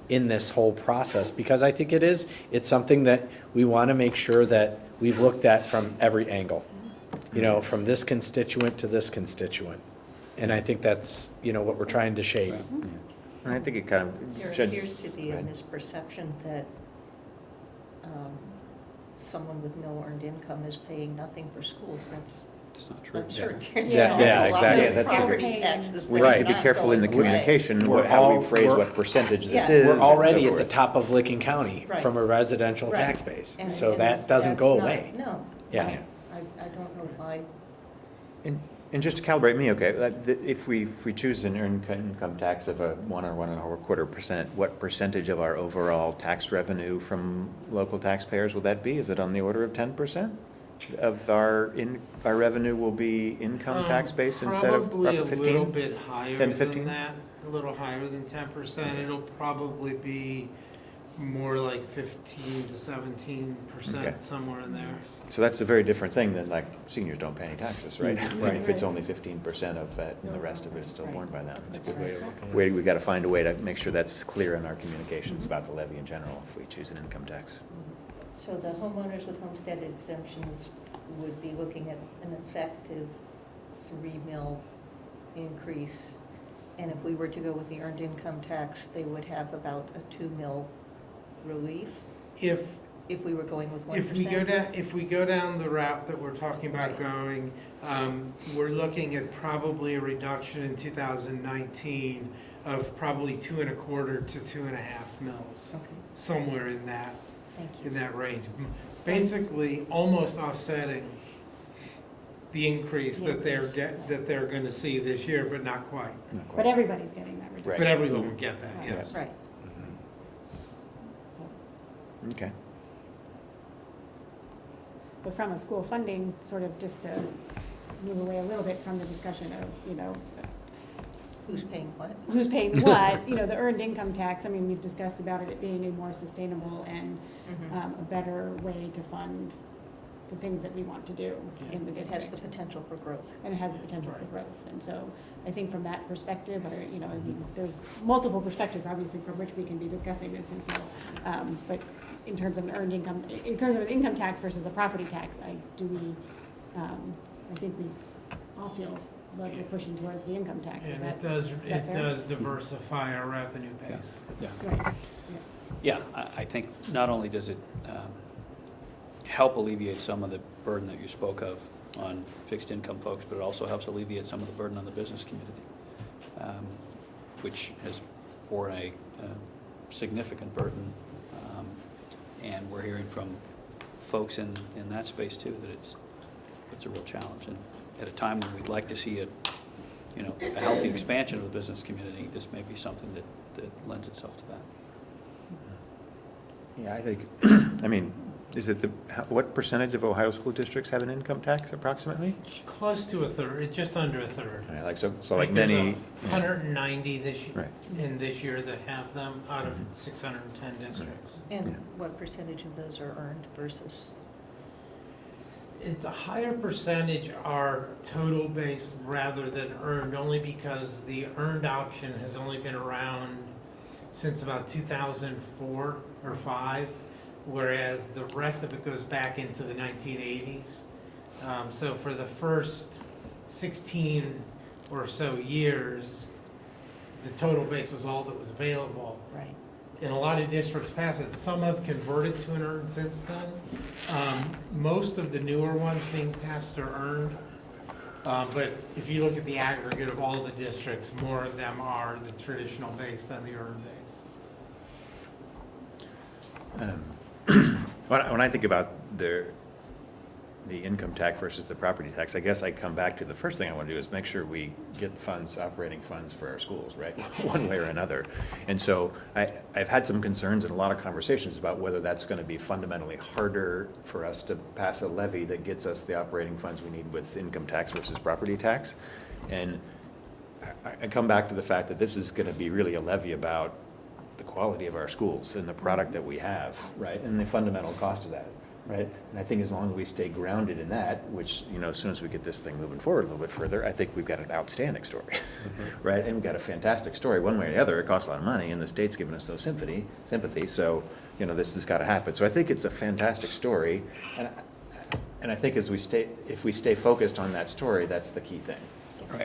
in this whole process, because I think it's something that we want to make sure that we've looked at from every angle, you know, from this constituent to this constituent. And I think that's, you know, what we're trying to shape. And I think it kind of There should. appears to be a misperception that someone with no earned income is paying nothing for schools. That's not true. absurd. Yeah, exactly. There's That's property true. taxes We that need are to be not careful in the going away. communication, We're how all- we phrase we're- what percentage this Yeah. is. We're and already so at the forth. top of Licking County Right. from a residential Right. tax base. And- So and that doesn't that's go not- away. No. Yeah. I don't know why. And just to calibrate me, okay, if we choose an earned income tax of a 1 or 1.25%, what percentage of our overall tax revenue from local taxpayers will that be? Is it on the order of 10% of our revenue will be income tax based instead of Probably a 15? little bit higher 10 than 15? that, a little higher than 10%. It'll probably be more like 15 to 17%, Okay. somewhere in there. So that's a very different thing than like seniors don't pay any taxes, right? Right. If it's only 15% of that and the rest of it is still borne by them. That's a good way to look at it. We got to find a way to make sure that's clear in our communications about the levy in general if we choose an income tax. So the homeowners with homestead exemptions would be looking at an effective 3 mil increase. And if we were to go with the earned income tax, they would have about a 2 mil relief if we were going with 1%. If we go down the route that we're talking about going, we're looking at probably a reduction in 2019 of probably 2.25 to 2.5 mils, Okay, somewhere in that thank you. range. Basically, almost offsetting the increase that they're going to see this year, but not quite. But everybody's getting that reduction. But everyone will get that, yes. Right. Okay. But from a school funding, sort of just to move away a little bit from the discussion of, you know, Who's paying what? who's paying what, you know, the earned income tax, I mean, we've discussed about it being a more sustainable and a better way to fund the things that we want to do in the It district. has the potential for growth. And it has the potential for growth. And so I think from that perspective, or, you know, I mean, there's multiple perspectives, obviously, from which we can be discussing this. And so, but in terms of an earned income, in terms of an income tax versus a property tax, I think we all feel like we're pushing towards the income tax. And Is it that fair? does diversify our revenue base. Yeah. Right. Yeah, I think not only does it help alleviate some of the burden that you spoke of on fixed income folks, but it also helps alleviate some of the burden on the business community, which has borne a significant burden. And we're hearing from folks in that space too, that it's a real challenge. And at a time when we'd like to see a healthy expansion of the business community, this may be something that lends itself to that. Yeah, I think, I mean, is it what percentage of Ohio school districts have an income tax approximately? Close to a third, just under a third. All right, like so like I think there's many. 190 Right. in this year that have them out of 610 districts. And what percentage of those are earned versus? It's a higher percentage are total based rather than earned, only because the earned option has only been around since about 2004 or 5, whereas the rest of it goes back into the 1980s. So for the first 16 or so years, the total base was all that was available. Right. And a lot of districts pass it. Some have converted to an earned since then. Most of the newer ones being passed are earned. But if you look at the aggregate of all the districts, more of them are the traditional base than the earned base. When I think about the income tax versus the property tax, I guess I come back to the first thing I want to do is make sure we get funds, operating funds for our schools, right? One way or another. And so I've had some concerns and a lot of conversations about whether that's going to be fundamentally harder for us to pass a levy that gets us the operating funds we need with income tax versus property tax. And I come back to the fact that this is going to be really a levy about the quality of our schools and the product that we have, right? And the fundamental cost of that, right? And I think as long as we stay grounded in that, which, as soon as we get this thing moving forward a little bit further, I think we've got an outstanding story, right? And we've got a fantastic story. One way or the other, it costs a lot of money, and the state's giving us no sympathy. So, this has got to happen. So I think it's a fantastic story, and I think if we stay focused on that story, that's the key thing.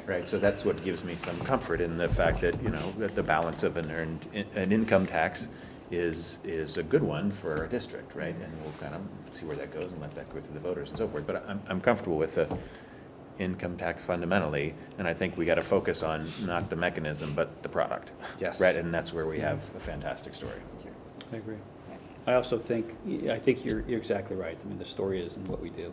Right, so that's what gives me some comfort in the fact that, that the balance of an income tax is a good one for our district, right? And we'll kind of see where that goes and let that go through the voters and so forth. But I'm comfortable with the income tax fundamentally, and I think we got to focus on not the mechanism, but the product. Yes. Right, and that's where we have a fantastic story. I agree. I also think you're exactly right. I mean, the story is in what we do.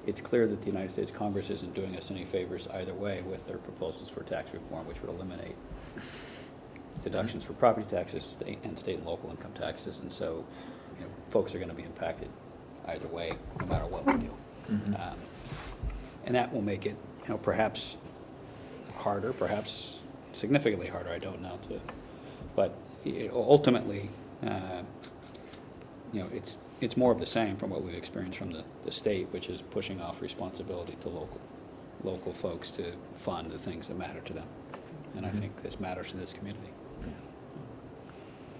It's clear that the United States Congress isn't doing us any favors either way with their proposals for tax reform, which would eliminate deductions for property taxes and state and local income taxes. And so, folks are going to be impacted either way, no matter what we do. And that will make it, perhaps harder, perhaps significantly harder, I don't know, but ultimately, it's more of the same from what we've experienced from the state, which is pushing off responsibility to local folks to fund the things that matter to them. And I think this matters to this community.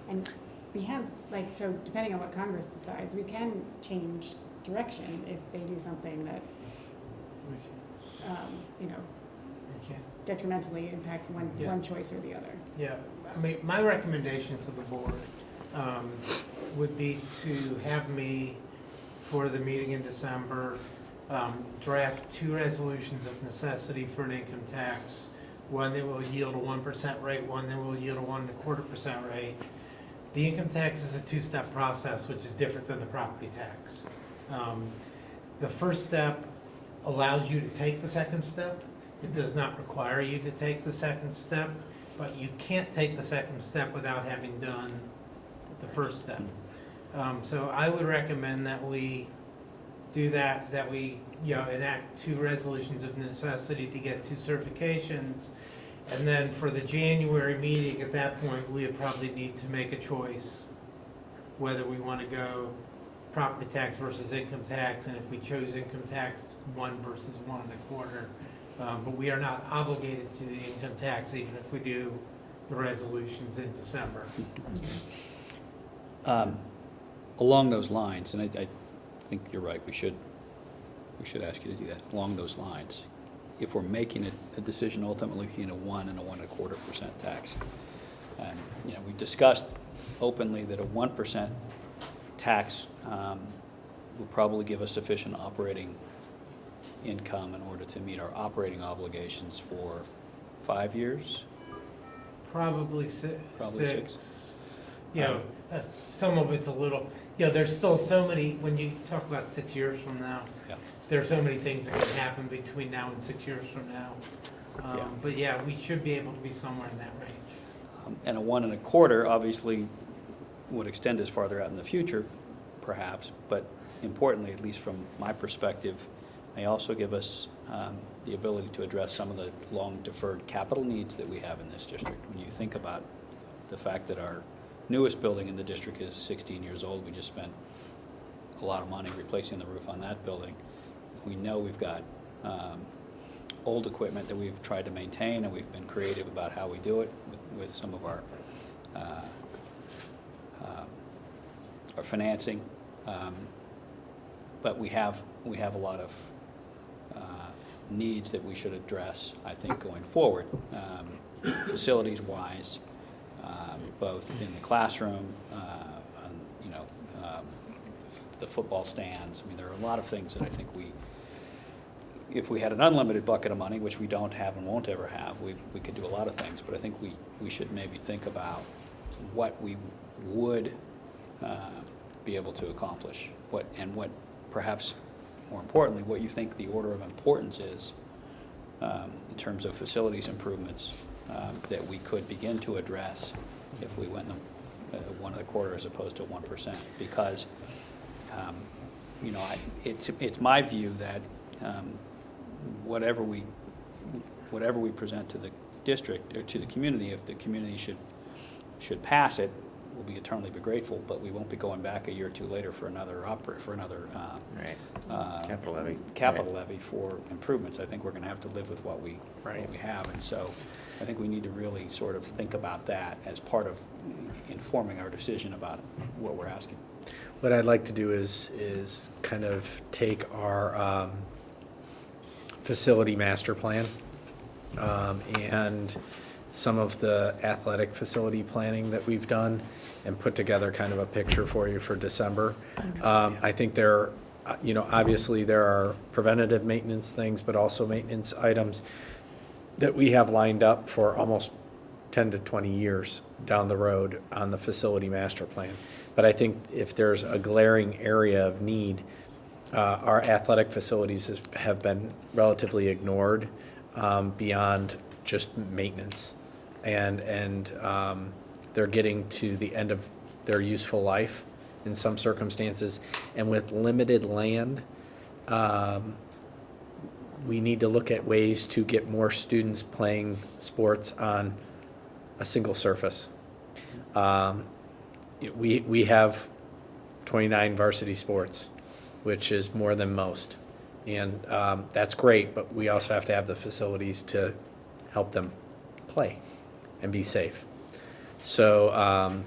And we have, so depending on what Congress decides, we can change direction if they do something that, detrimentally impacts one choice or the other. Yeah, I mean, my recommendation to the board would be to have me, for the meeting in December, draft 2 resolutions of necessity for an income tax. One that will yield a 1% rate, one that will yield a 1.25% rate. The income tax is a 2-step process, which is different than the property tax. The first step allows you to take the second step. It does not require you to take the second step, but you can't take the second step without having done the first step. So I would recommend that we do that we enact 2 resolutions of necessity to get 2 certifications. And then for the January meeting, at that point, we would probably need to make a choice whether we want to go property tax versus income tax, and if we chose income tax, 1 versus 1.25. But we are not obligated to the income tax, even if we do the resolutions in December. Along those lines, and I think you're right, we should ask you to do that. Along those lines, if we're making a decision ultimately between a 1 and a 1.25% tax, And, we discussed openly that a 1% tax will probably give us sufficient operating income in order to meet our operating obligations for 5 years. Probably Probably six. Some of it's a little, there's still so many, when you talk about 6 years from now, Yeah. there are so many things that can happen between now and 6 years from now. But yeah, we should be able to be somewhere in that range. And a 1 1/4 obviously would extend us farther out in the future, perhaps, but importantly, at least from my perspective, may also give us the ability to address some of the long-deferred capital needs that we have in this district. When you think about the fact that our newest building in the district is 16 years old, we just spent a lot of money replacing the roof on that building. We know we've got old equipment that we've tried to maintain, and we've been creative about how we do it with some of our financing. But we have a lot of needs that we should address, I think, going forward, facilities-wise, both in the classroom, the football stands. I mean, there are a lot of things that I think if we had an unlimited bucket of money, which we don't have and won't ever have, we could do a lot of things. But I think we should maybe think about what we would be able to accomplish, what perhaps more importantly, what you think the order of importance is in terms of facilities improvements that we could begin to address if we went 1 1/4 as opposed to 1%. Because it's my view that whatever we present to the district or to the community, if the community should pass it, we'll be eternally grateful, but we won't be going back a year or two later for another capital levy for improvements. I think we're going to have to live with what we have, and so I think we need to really sort of think about that as part of informing our decision about what we're asking. What I'd like to do is kind of take our facility master plan and some of the athletic facility planning that we've done and put together kind of a picture for you for December. I think obviously there are preventative maintenance things, but also maintenance items that we have lined up for almost 10 to 20 years down the road on the facility master plan. But I think if there's a glaring area of need, our athletic facilities have been relatively ignored beyond just maintenance. And they're getting to the end of their useful life in some circumstances. And with limited land, we need to look at ways to get more students playing sports on a single surface. We have 29 varsity sports, which is more than most. And that's great, but we also have to have the facilities to help them play and be safe. So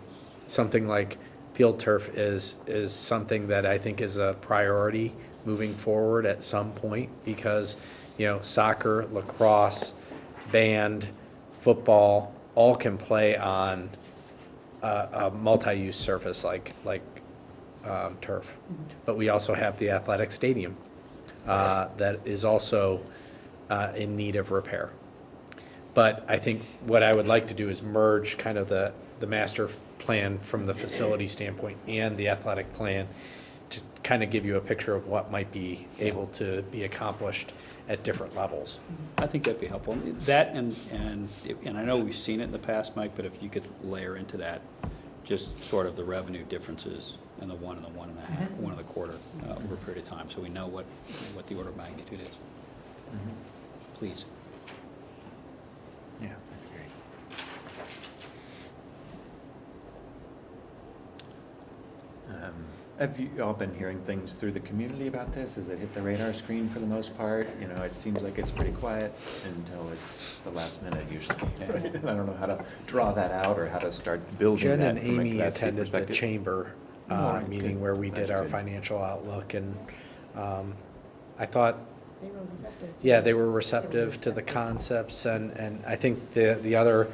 something like field turf is something that I think is a priority moving forward at some point, because soccer, lacrosse, band, football all can play on a multi-use surface like turf. But we also have the athletic stadium that is also in need of repair. But I think what I would like to do is merge kind of the master plan from the facility standpoint and the athletic plan to kind of give you a picture of what might be able to be accomplished at different levels. I think that'd be helpful. That and I know we've seen it in the past, Mike, but if you could layer into that just sort of the revenue differences in the 1 and the 1 1/2, 1 1/4 over a period of time, so we know what the order of magnitude is. Please. Yeah. Have you all been hearing things through the community about this? Has it hit the radar screen for the most part? It seems like it's pretty quiet until it's the last minute usually. Right? I don't know how to draw that out or how to start building Jen that. and Amy attended the chamber meeting where we did our good. financial outlook, and I thought They were receptive. they were receptive to the concepts, and I think the other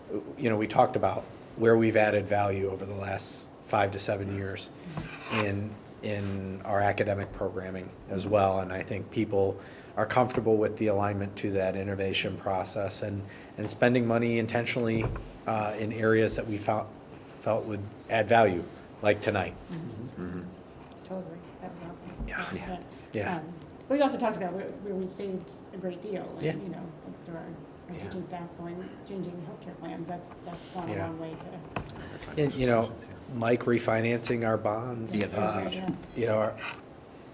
we talked about where we've added value over the last 5 to 7 years in our academic programming as well. And I think people are comfortable with the alignment to that innovation process and spending money intentionally in areas that we felt would add value, like tonight. Totally, that was awesome. Yeah. We also talked about where we've saved a great deal, and, Yeah. Thanks to our teaching staff changing healthcare plans, that's gone a long way to. And, Mike refinancing our bonds, Yeah, that was huge.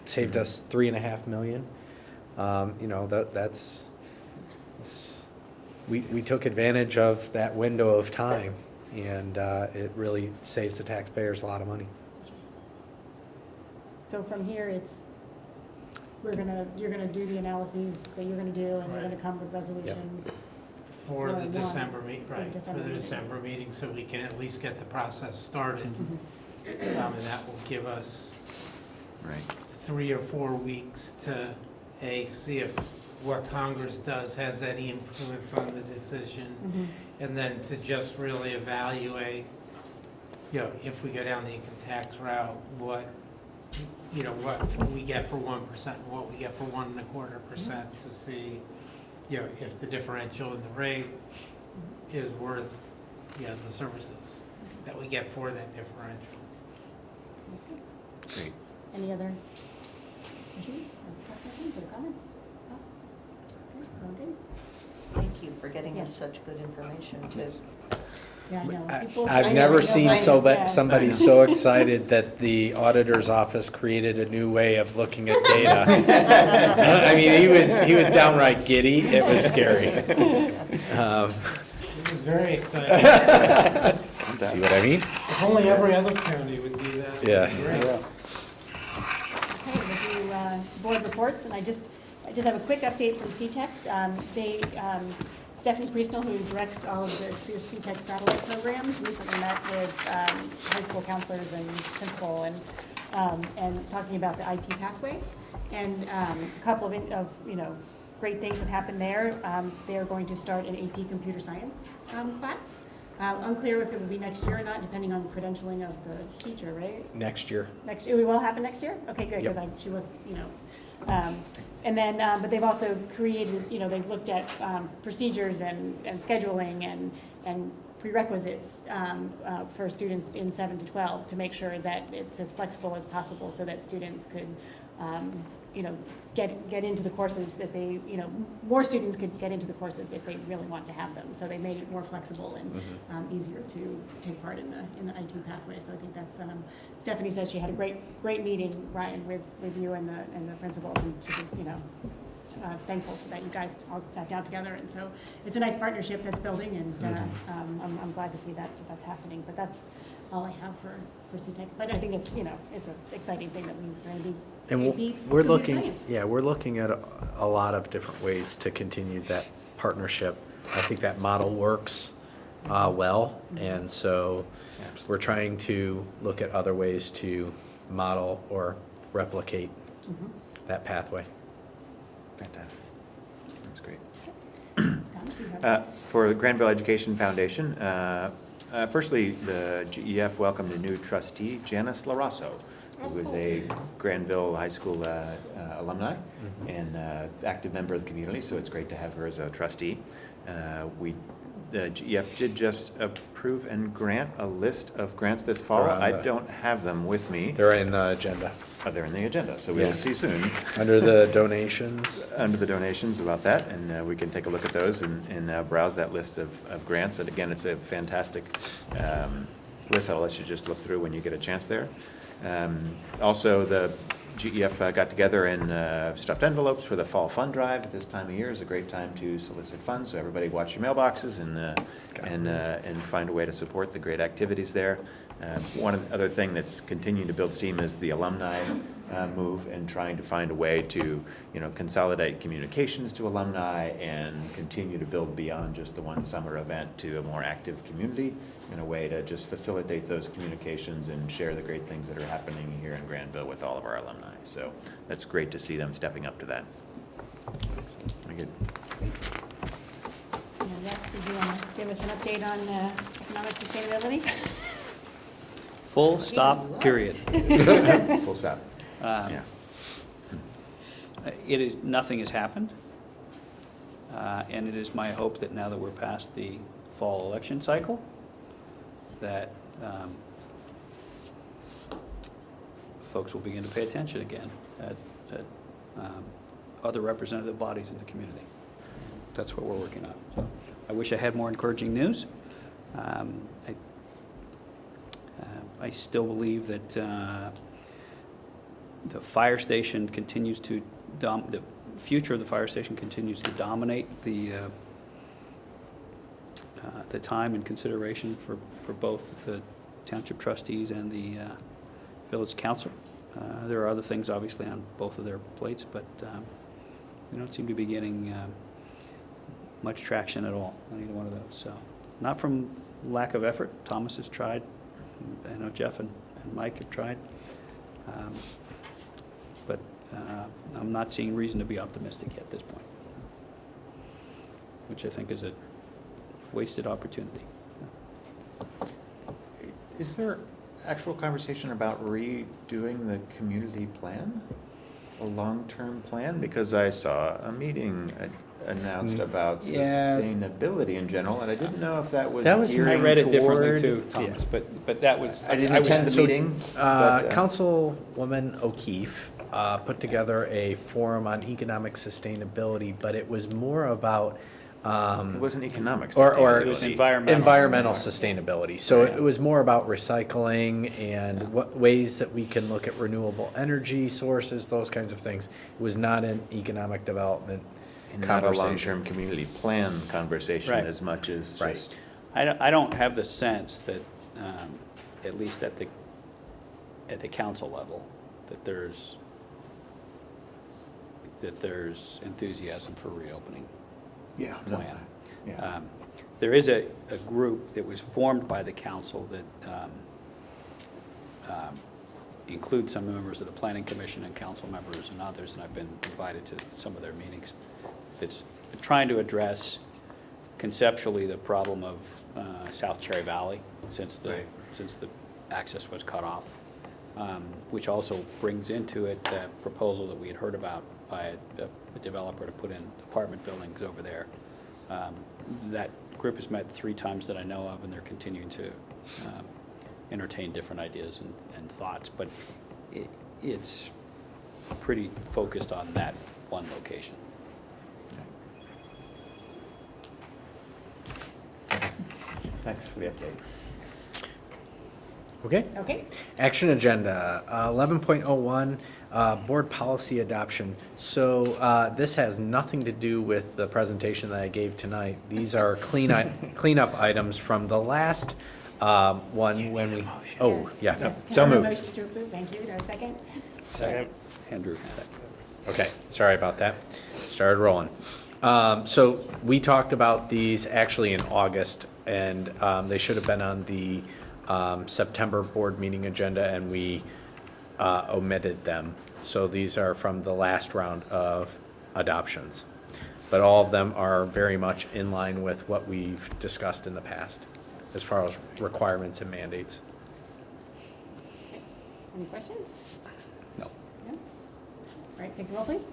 saved us $3.5 million. We took advantage of that window of time, and it really saves the taxpayers a lot of money. So from here, you're gonna do the analyses that you're gonna do, and you're gonna come with resolutions. For the one, December meeting, for the right, for December the meeting. December meeting, so we can at least get the process started. And that will give us Right. 3 or 4 weeks to, see if what Congress does has any influence on the decision, and then to just really evaluate, if we go down the income tax route, what we get for 1% and what we get for 1.25% to see, if the differential in the rate is worth, the services that we get for that differential. That's good. Great. Any other issues or questions or comments? No? Okay, all good. Thank you for getting us such good information, too. Yeah, I know. People- I I've know, never I know, seen I know, yeah. somebody so excited that the auditor's office created a new way of looking at data. I mean, he was downright giddy. It was scary. It was very exciting. See what I mean? If only every other county would do that. Yeah. That'd be great. Okay, we'll do board reports, and I just have a quick update from CTEC. Stephanie Priestnell, who directs all of the CTEC satellite programs, recently met with high school counselors and principal and talking about the IT pathway. And a couple of great things have happened there. They are going to start an AP computer science class. Unclear if it will be next year or not, depending on credentialing of the teacher, right? Next year. Next year, it will happen next year? Okay, good, because she was, and then, but they've also created, they've looked at procedures and scheduling and prerequisites for students in 7 to 12 to make sure that it's as flexible as possible so that students could, get into the courses that they, more students could get into the courses if they really want to have them. So they made it more flexible and easier to take part in the IT pathway. So I think that's, Stephanie says she had a great meeting, Ryan, with you and the principals, and she was, thankful that you guys all sat down together. And so it's a nice partnership that's building, and I'm glad to see that that's happening. But that's all I have for CTEC. But I think it's, it's an exciting thing that we're going to be. And AP we're computer looking, science. we're looking at a lot of different ways to continue that partnership. I think that model works well, and so we're trying to look at other ways to model or replicate that pathway. Fantastic. That's great. Thomas, you have- For the Granville Education Foundation, firstly, the GEF welcomed a new trustee, Janice LaRosso, who is a Granville High School alumni and active member of the community, so it's great to have her as a trustee. The GEF did just approve and grant a list of grants this fall. I don't have them with me. They're in the agenda. Oh, they're in the agenda, so we will see soon. Under the donations. Under the donations about that, and we can take a look at those and browse that list of grants. And again, it's a fantastic list. I'll let you just look through when you get a chance there. Also, the GEF got together and stuffed envelopes for the fall fund drive. At this time of year is a great time to solicit funds, so everybody watch your mailboxes and find a way to support the great activities there. One other thing that's continuing to build steam is the alumni move, and trying to find a way to consolidate communications to alumni and continue to build beyond just the one summer event to a more active community in a way to just facilitate those communications and share the great things that are happening here in Granville with all of our alumni. So that's great to see them stepping up to that. Very good. Yes, did you want to give us an update on economic sustainability? Full stop, period. Full stop. Um, Yeah. Nothing has happened. And it is my hope that now that we're past the fall election cycle, that folks will begin to pay attention again at other representative bodies in the community. That's what we're working on. So I wish I had more encouraging news. I still believe that the fire station continues to the future of the fire station continues to dominate the time and consideration for both the township trustees and the village council. There are other things obviously on both of their plates, but we don't seem to be getting much traction at all on either one of those. So not from lack of effort. Thomas has tried. I know Jeff and Mike have tried. But I'm not seeing reason to be optimistic yet at this point, which I think is a wasted opportunity. Is there actual conversation about redoing the community plan? A long-term plan? Because I saw a meeting announced about Yeah. sustainability in general, and I didn't know if that was That was- I gearing read it differently toward- too, Thomas, but that was. I didn't attend the meeting. but, Councilwoman O'Keefe put together a forum on economic sustainability, but it was more about It wasn't economics. or It was sustainability. environmental. sustainability. So Yeah. it was more about recycling and what ways that we can look at renewable energy sources, those kinds of things. It was not an economic development And not a conversation. long-term community plan conversation Right. as much as Right. just. I don't have the sense that, at least at the council level, that there's enthusiasm for reopening Yeah. the plan. Yeah. There is a group that was formed by the council that includes some members of the planning commission and council members and others, and I've been invited to some of their meetings. It's trying to address conceptually the problem of South Cherry Valley since the access was cut off, which also brings into it the proposal that we had heard about by a developer to put in apartment buildings over there. That group has met 3 times that I know of, and they're continuing to entertain different ideas and thoughts, but it's pretty focused on that one location. Thanks for the update. Okay. Okay. Action agenda, 11.01, board policy adoption. So this has nothing to do with the presentation that I gave tonight. These are cleanup items from the last one when we, oh, yeah. Yes. So Can I have a moved. Motion to approve, thank you. Do I have a second? Second. Andrew had it. Okay, sorry about that. Started rolling. So we talked about these actually in August, and they should have been on the September board meeting agenda, and we omitted them. So these are from the last round of adoptions. But all of them are very much in line with what we've discussed in the past as far as requirements and mandates. Any questions? No. No? All right, take the roll, please.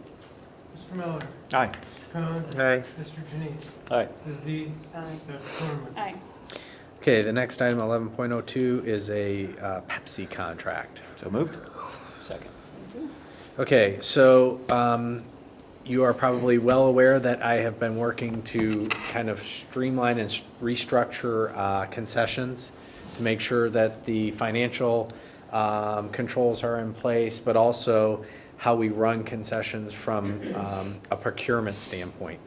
Mr. Miller. Aye. Mr. Khan. Aye. Mr. Janice. All right. Ms. Deeds. Aye. Dr. Cornman. Aye. Okay, the next item, 11.02, is a Pepsi contract. So moved? Second. Okay, so you are probably well aware that I have been working to kind of streamline and restructure concessions to make sure that the financial controls are in place, but also how we run concessions from a procurement standpoint.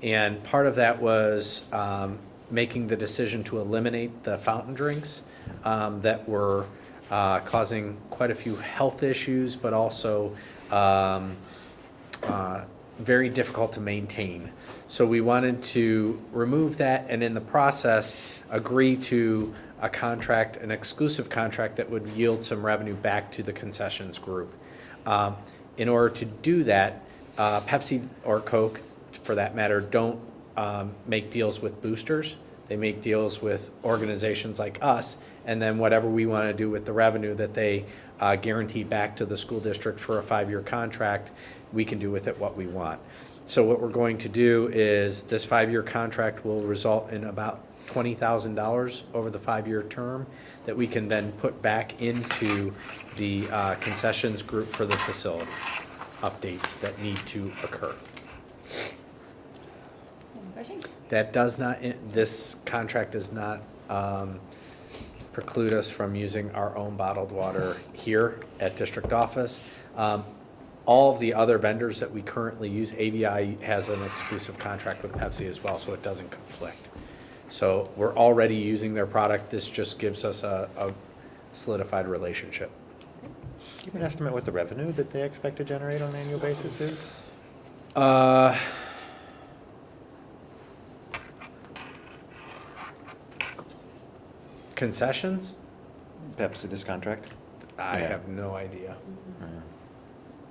And part of that was making the decision to eliminate the fountain drinks that were causing quite a few health issues, but also very difficult to maintain. So we wanted to remove that, and in the process, agree to a contract, an exclusive contract that would yield some revenue back to the concessions group. In order to do that, Pepsi or Coke, for that matter, don't make deals with boosters. They make deals with organizations like us, and then whatever we want to do with the revenue that they guarantee back to the school district for a 5-year contract, we can do with it what we want. So what we're going to do is this 5-year contract will result in about $20,000 over the 5-year term that we can then put back into the concessions group for the facility updates that need to occur. Any questions? That does not, this contract does not preclude us from using our own bottled water here at district office. All of the other vendors that we currently use, AVI has an exclusive contract with Pepsi as well, so it doesn't conflict. So we're already using their product. This just gives us a solidified relationship. Do you have an estimate what the revenue that they expect to generate on an annual basis is? Concessions? Pepsi, this contract? I Yeah. have no idea.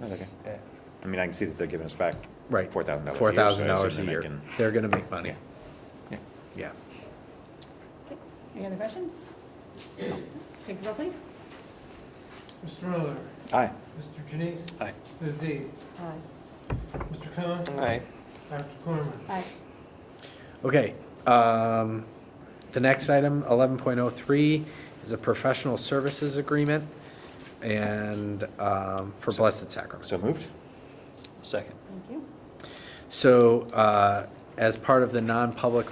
That's okay. I mean, I can see that they're giving us back Right. $4,000 $4,000 so a they're year. making- They're gonna make money. Yeah. Yeah. Okay. Any other questions? Take the roll, please. Mr. Miller, Aye. Mr. Janice, Aye. Ms. Deeds, Aye. Mr. Khan, Aye. Dr. Corman. Aye. Okay, the next item, 11.03, is a professional services agreement and, for Blessed Sacrament. So moved? Second. Thank you. So, as part of the non-public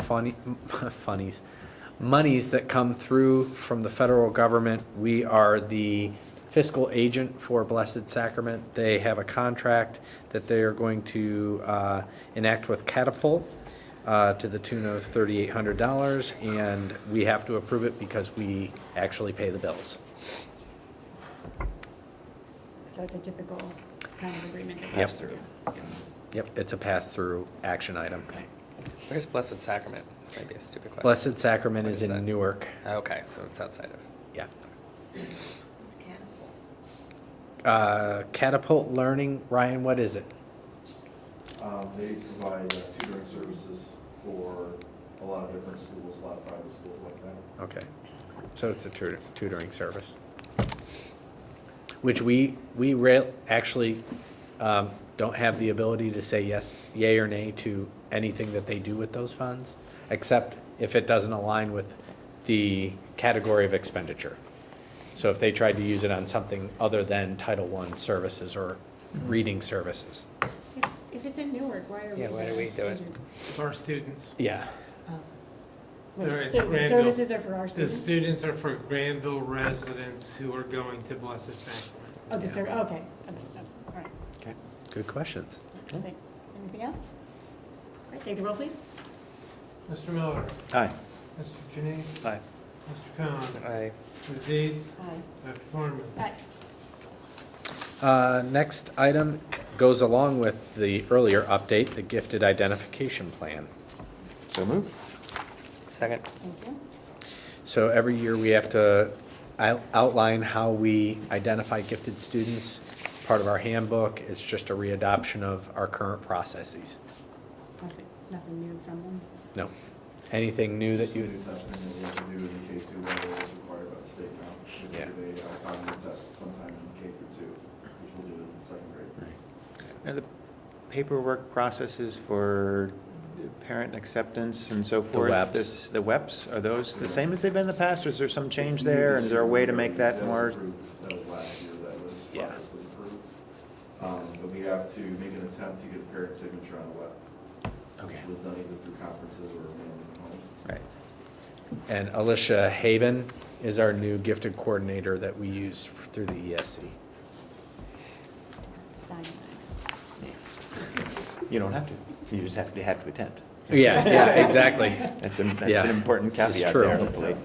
monies that come through from the federal government, we are the fiscal agent for Blessed Sacrament. They have a contract that they are going to enact with Catapult to the tune of $3,800, and we have to approve it because we actually pay the bills. So it's a typical kind of agreement. that we Yep. have to do. Yep, it's a pass-through action item. Where's Blessed Sacrament? Maybe a stupid question. Blessed Sacrament What is is in that? Newark. Okay, so it's outside of. Yeah. It's Catapult. Catapult Learning, Ryan, what is it? They provide tutoring services for a lot of different schools, a lot of private schools like that. Okay, so it's a tutoring service. Which we actually don't have the ability to say yes, yay or nay to anything that they do with those funds, except if it doesn't align with the category of expenditure. So if they tried to use it on something other than Title I services or reading services. If it's in Newark, why are we? Yeah, why do we do it? For our students. Yeah. Wait, All right, so the Granville. services are for our The students? students are for Granville residents who are going to Blessed Sacrament. Oh, the service, okay. All right. Okay, good questions. Thanks. Anything else? All right, take the roll, please. Mr. Miller, Aye. Mr. Janice, Aye. Mr. Khan, I Ms. Deeds, Aye. Dr. Corman. Aye. Next item goes along with the earlier update, the gifted identification plan. So moved? second. Thank you. So every year we have to outline how we identify gifted students. It's part of our handbook. It's just a readoption of our current processes. Nothing new from them. No. Anything new that you, Just the new testing that we have to do in the K-2 level is required by the state now. We'll Yeah. do a cognitive test sometime in K-2, which we'll do in second grade. Now, the paperwork processes for parent acceptance and so forth? WEPs. The WEPs, are those the same as they've been in the past, or is there some change there? And is there a way to make that more? That was last year, that was, Yeah. process was approved. But we have to make an attempt to get a parent signature on the web. Okay. Which was done either through conferences or mailing at home. Right. and Alicia Haven is our new gifted coordinator that we use through the ESC. Sign You don't have to. You just have to attend. Yeah, exactly. That's Yeah, an important this is caveat true. there, hopefully.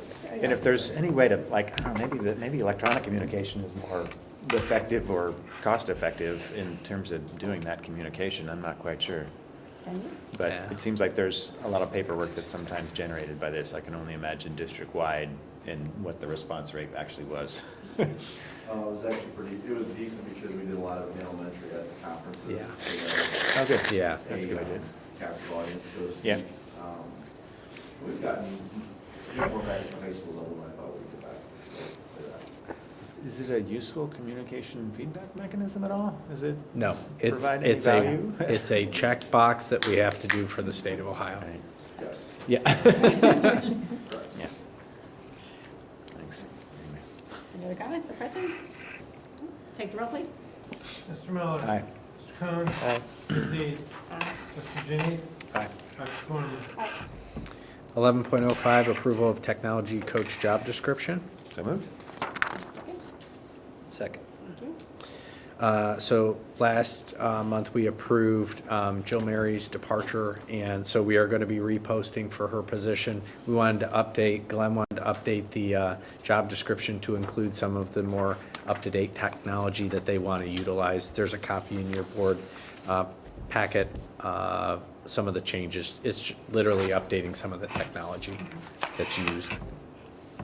And if there's any way to, like, I don't know, maybe electronic communication is more effective or cost-effective in terms of doing that communication, I'm not quite sure. But Yeah. it seems like there's a lot of paperwork that's sometimes generated by this. I can only imagine district-wide and what the response rate actually was. It was actually it was decent because we did a lot of mail entry at the conferences. Yeah. So that Oh, good. Yeah, That's a good idea. captive audience, so to speak. Yeah. We've gotten more back at the high school level than I thought we'd get back. Is it a useful communication feedback mechanism at all? Is it? No, Provide any it's value? it's a checkbox that we have to do for the state of Ohio. Yes. Yeah. Correct. Yeah. Thanks. Any other comments or questions? Take the roll, please. Mr. Miller? Aye. Mr. Cohen? Aye. Ms. Deeds? Aye. Mr. Jennings? Aye. Dr. Cornman? Aye. 11.05, approval of technology coach job description. So moved. Second. Thank you. So last month, we approved Jill Mary's departure, and so we are going to be reposting for her position. We wanted to update, Glenn wanted to update the job description to include some of the more up-to-date technology that they want to utilize. There's a copy in your board packet, some of the changes. It's literally updating some of the technology that's used.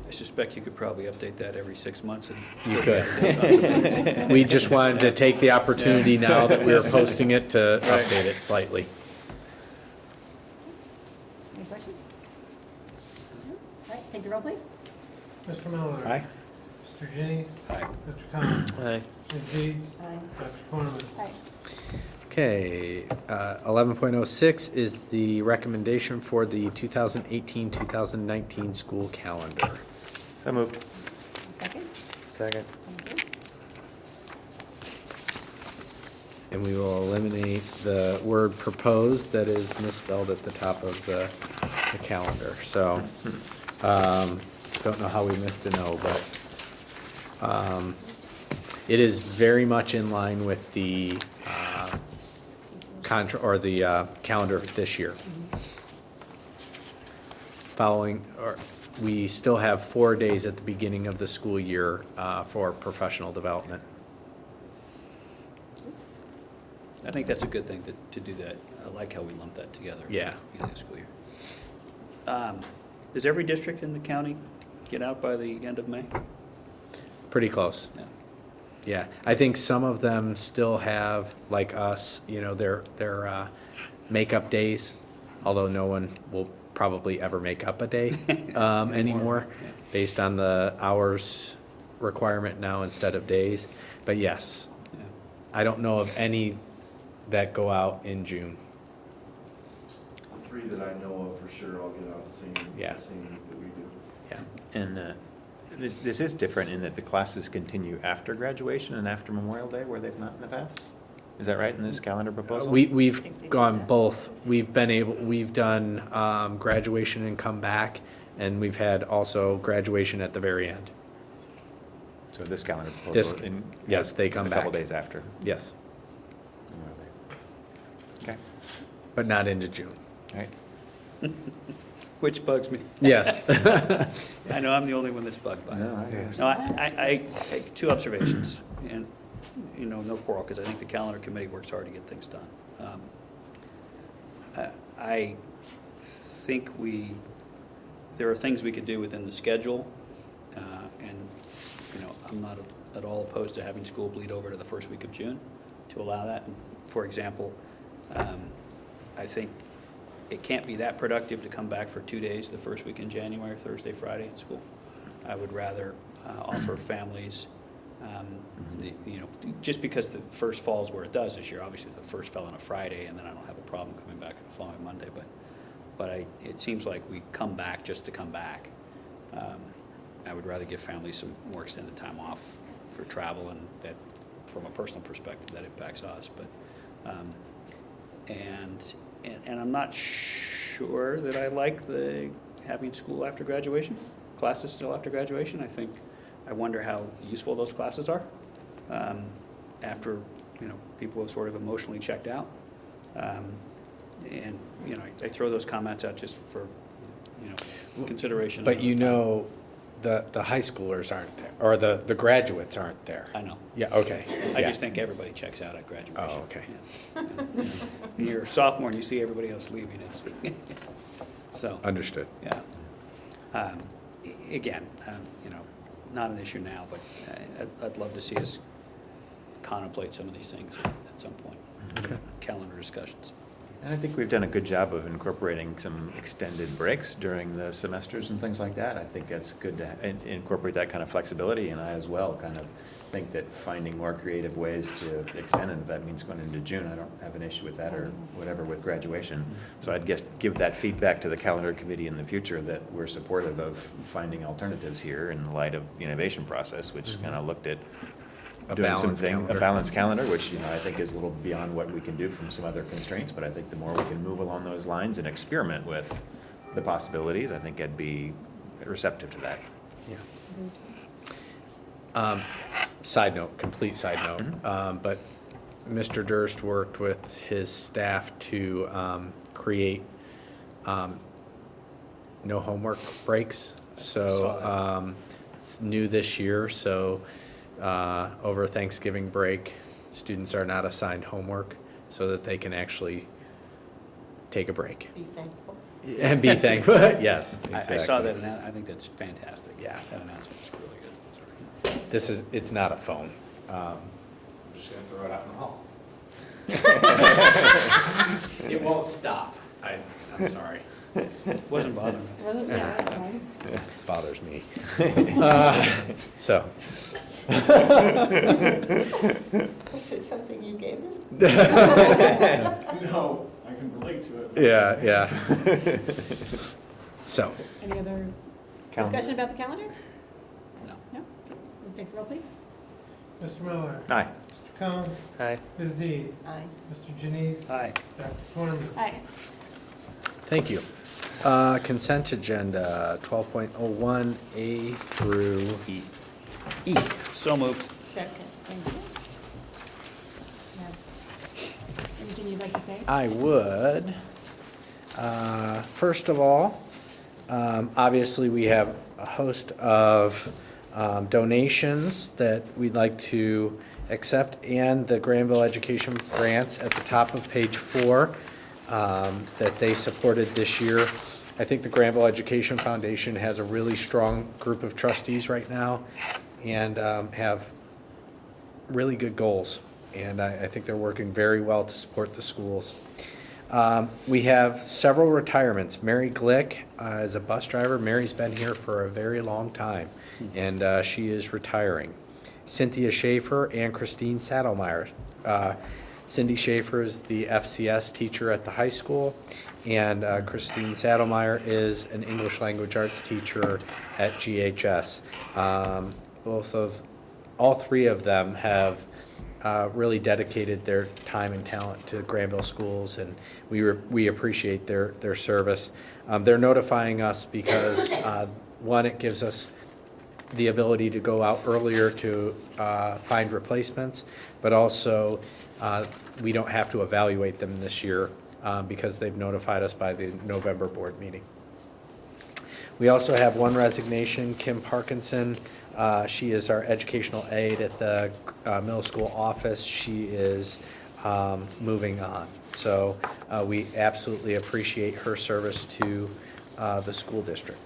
I suspect you could probably update that every 6 months. And You still be out of date on some things. could. We just wanted to take the opportunity now that we're posting it to update it slightly. Any questions? All right, take the roll, please. Mr. Miller? Aye. Mr. Jennings? Aye. Mr. Cohen? Aye. Ms. Deeds? Aye. Dr. Cornman? Aye. Okay, 11.06 is the recommendation for the 2018-2019 school calendar. So moved. Second? Second. Thank you. And we will eliminate the word proposed that is misspelled at the top of the calendar. So, don't know how we missed an O, but it is very much in line with the calendar this year. We still have 4 days at the beginning of the school year for professional development. I think that's a good thing to do that. I like how we lump that together. Yeah. At the beginning of the school year. Does every district in the county get out by the end of May? Pretty close. Yeah. Yeah, I think some of them still have, like us, their makeup days, although no one will probably ever make up a day anymore, Yeah. based on the hours requirement now instead of days. But yes, Yeah. I don't know of any that go out in June. The three that I know of for sure, I'll get out the same week that we do. Yeah. And this is different in that the classes continue after graduation and after Memorial Day, where they've not in the past? Is that right in this calendar proposal? We've gone both. We've done graduation and come back, and we've had also graduation at the very end. So this calendar This- proposal? yes, they come A couple back. days after. Yes, Memorial Day. Okay, but not into June. all right. Which bugs me. Yes. I know I'm the only one that's bugged by it. No, I understand. No, I two observations, and, no quarrel, because I think the calendar committee works hard to get things done. I think there are things we could do within the schedule, and, I'm not at all opposed to having school bleed over to the first week of June to allow that. For example, I think it can't be that productive to come back for 2 days the first week in January, Thursday, Friday at school. I would rather offer families, just because the first falls where it does this year. Obviously, the first fell on a Friday, and then I don't have a problem coming back on the following Monday. But it seems like we come back just to come back. I would rather give families some more extended time off for travel, and that, from a personal perspective, that impacts us. But and I'm not sure that I like the having school after graduation, classes still after graduation. I wonder how useful those classes are after, people have sort of emotionally checked out. And, I throw those comments out just for, consideration. But the high schoolers aren't there, or the graduates aren't there. I know. Yeah, okay. I Yeah. just think everybody checks out at graduation. Oh, okay. Yeah. When you're a sophomore and you see everybody else leaving, so. Understood. Yeah. Again, not an issue now, but I'd love to see us contemplate some of these things at some point. Okay. Calendar discussions. And I think we've done a good job of incorporating some extended breaks during the semesters and things like that. I think that's good to incorporate that kind of flexibility, and I as well kind of think that finding more creative ways to extend, and if that means going into June, I don't have an issue with that or whatever with graduation. So I'd guess give that feedback to the calendar committee in the future that we're supportive of finding alternatives here in the light of the innovation process, which kind of looked at A doing balanced something, calendar. a balanced calendar, which, you know, I think is a little beyond what we can do from some other constraints, but I think the more we can move along those lines and experiment with the possibilities, I think I'd be receptive to that. Yeah. Side note, complete side note, but Mr. Durst worked with his staff to create no homework breaks. So it's new this year, so over Thanksgiving break, students are not assigned homework so that they can actually take a break. Be thankful. And be thankful, yes, exactly. I saw that, and I think that's fantastic. Yeah. That announcement's really good. It's not a phone. I'm just gonna throw it out in the hall. It won't stop. I'm sorry. Wasn't bothering me. Wasn't, yeah, that's fine. Bothers me. So. Was it something you gave him? No, I can relate to it. Yeah. So. Any other Calendar. discussion about the calendar? No. No? We'll take the roll, please. Mr. Miller? Aye. Mr. Cohen? Aye. Ms. Deeds? Aye. Mr. Janice? Aye. Dr. Corman? Aye. Thank you. Consent agenda 12.01 A through E. So moved. Second. Thank you. Yeah. Anything you'd like to say? I would. First of all, obviously we have a host of donations that we'd like to accept, and the Granville Education grants at the top of page 4 that they supported this year. I think the Granville Education Foundation has a really strong group of trustees right now and have really good goals. And I think they're working very well to support the schools. We have several retirements. Mary Glick is a bus driver. Mary's been here for a very long time, and she is retiring. Cynthia Schaefer and Christine Saddlemeyer. Cindy Schaefer is the FCS teacher at the high school, and Christine Saddlemeyer is an English language arts teacher at GHS. All three of them have really dedicated their time and talent to Granville schools, and we appreciate their service. They're notifying us because, one, it gives us the ability to go out earlier to find replacements, but also we don't have to evaluate them this year because they've notified us by the November board meeting. We also have one resignation, Kim Parkinson. She is our educational aide at the middle school office. She is moving on. So we absolutely appreciate her service to the school district.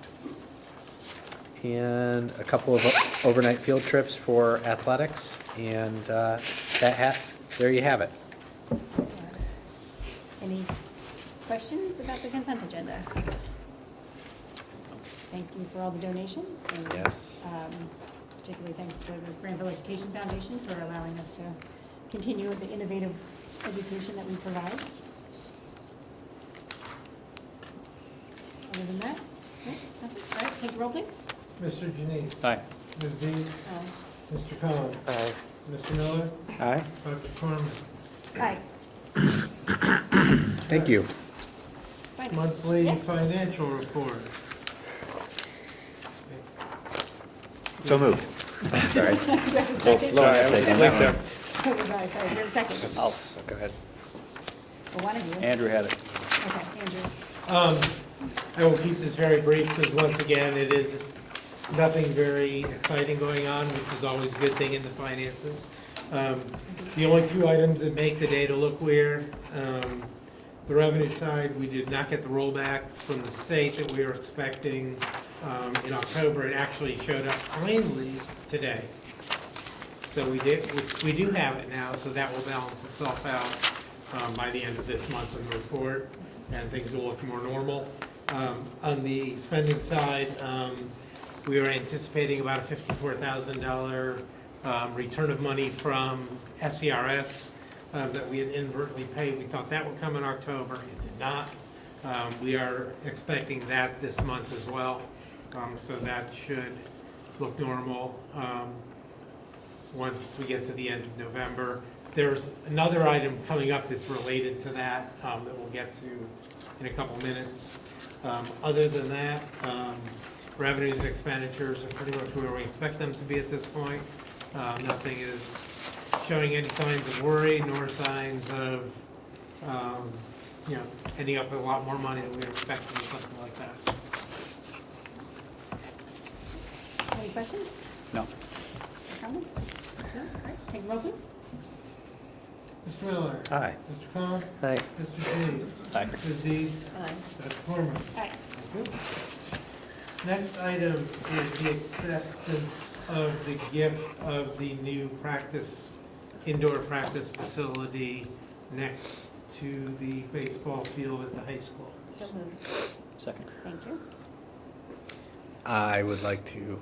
And a couple of overnight field trips for athletics, and there you have it. Any questions about the consent agenda? Thank you for all the donations. And, Yes. particularly thanks to the Granville Education Foundation for allowing us to continue with the innovative education that we provide. Other than that, no, nothing. All right, take the roll, please. Mr. Janice? Aye. Ms. Deeds? Mr. Cohen? Aye. Mr. Miller? Aye. Dr. Corman? Aye. Thank you. Fine. Monthly Yeah. financial report. So moved. Sorry. Do I have a Little second? slow on that taking that one. So was I. Sorry, you're the second. Go ahead. For one of you. Andrew had it. Okay, Andrew. I will keep this very brief because once again, it is nothing very exciting going on, which is always a good thing in the finances. The only two items that make the data look weird, the revenue side, we did not get the rollback from the state that we were expecting in October. It actually showed up finally today. So we do have it now, so that will balance itself out. by the end of this month in the report, and things will look more normal. On the spending side, we are anticipating about a $54,000 return of money from SERS that we had inadvertently paid. We thought that would come in October. It did not. We are expecting that this month as well. So that should look normal once we get to the end of November. There's another item coming up that's related to that that we'll get to in a couple minutes. Other than that, revenues and expenditures are pretty much where we expect them to be at this point. Nothing is showing any signs of worry nor signs of ending up with a lot more money than we were expecting or something like that. Any questions? No. Or comments? No? All right, take a roll, please. Mr. Miller? Aye. Mr. Cohen? Aye. Mr. James? Aye. Ms. Dees? Aye. Dr. Corman? Aye. Thank you. Next item is the acceptance of the gift of the new indoor practice facility next to the baseball field at the high school. So moved. Second. Thank you. I would like to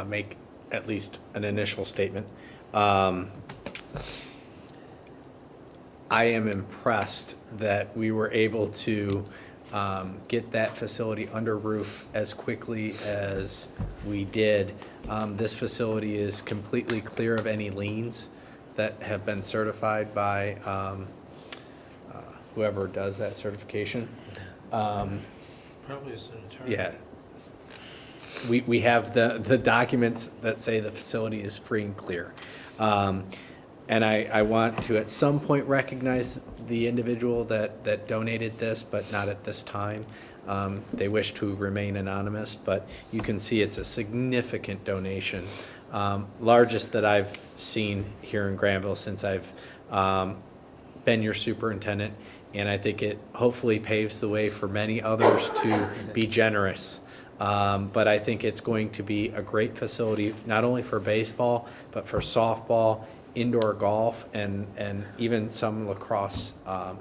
make at least an initial statement. I am impressed that we were able to get that facility under roof as quickly as we did. This facility is completely clear of any liens that have been certified by whoever does that certification. Probably a sanitary. Yeah. We have the documents that say the facility is free and clear. And I want to at some point recognize the individual that donated this, but not at this time. They wish to remain anonymous, but you can see it's a significant donation. Largest that I've seen here in Granville since I've been your superintendent. And I think it hopefully paves the way for many others to be generous. But I think it's going to be a great facility, not only for baseball, but for softball, indoor golf, and even some lacrosse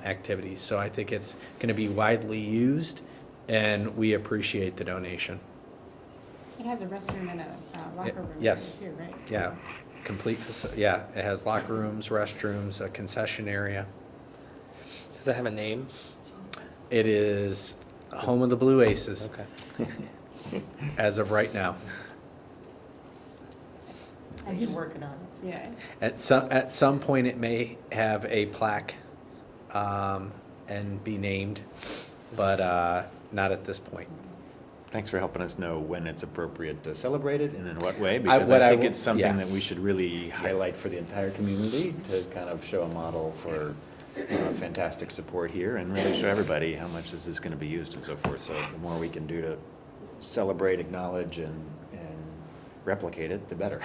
activities. So I think it's going to be widely used, and we appreciate the donation. It has a restroom and a locker room. Yes. Too, right? Yeah, complete facility. Yeah, it has locker rooms, restrooms, a concession area. Does it have a name? It is home of the Blue Aces. Okay. As of right now. And He's working on it. Yeah. At some point, it may have a plaque and be named, but not at this point. Thanks for helping us know when it's appropriate to celebrate it and in what way, because I think it's something that we should really highlight for the entire community to kind of show a model for fantastic support here and really show everybody how much this is going to be used and so forth. So the more we can do to celebrate, acknowledge, and replicate it, the better.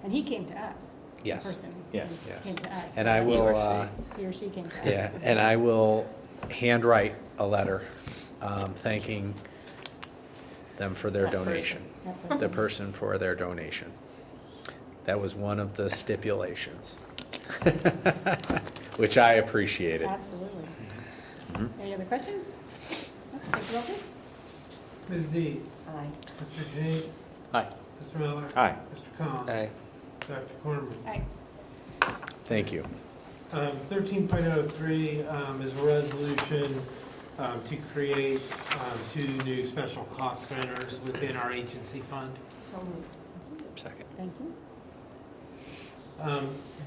And he came to us. Yes. The person. Yes. Yes. Came to us. And I will. He or she came to us. Yeah, and I will handwrite a letter thanking them for their That person. donation. That person. The person for their donation. That was one of the stipulations, which I appreciated. Absolutely. Mm-hmm. Any other questions? No? Take a roll, please. Ms. Dees? Aye. Mr. James? Aye. Mr. Miller? Aye. Mr. Cohen? Aye. Dr. Corman? Aye. Thank you. 13.03 is a resolution to create 2 new special cost centers within our agency fund. So moved. Second. Thank you.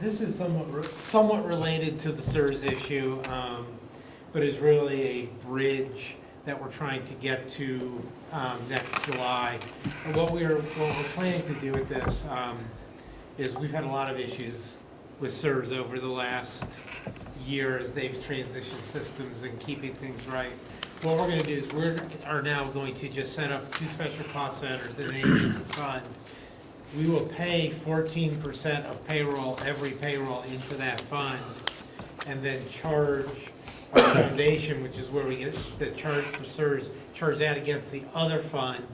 This is somewhat related to the SERS issue, but is really a bridge that we're trying to get to next July. And what we're planning to do with this is we've had a lot of issues with SERS over the last year as they've transitioned systems and keeping things right. What we're going to do is we are now going to just set up 2 special cost centers in an agency fund. We will pay 14% of payroll, every payroll into that fund, and then charge our foundation, which is where we get the charge for SERS, charge that against the other fund,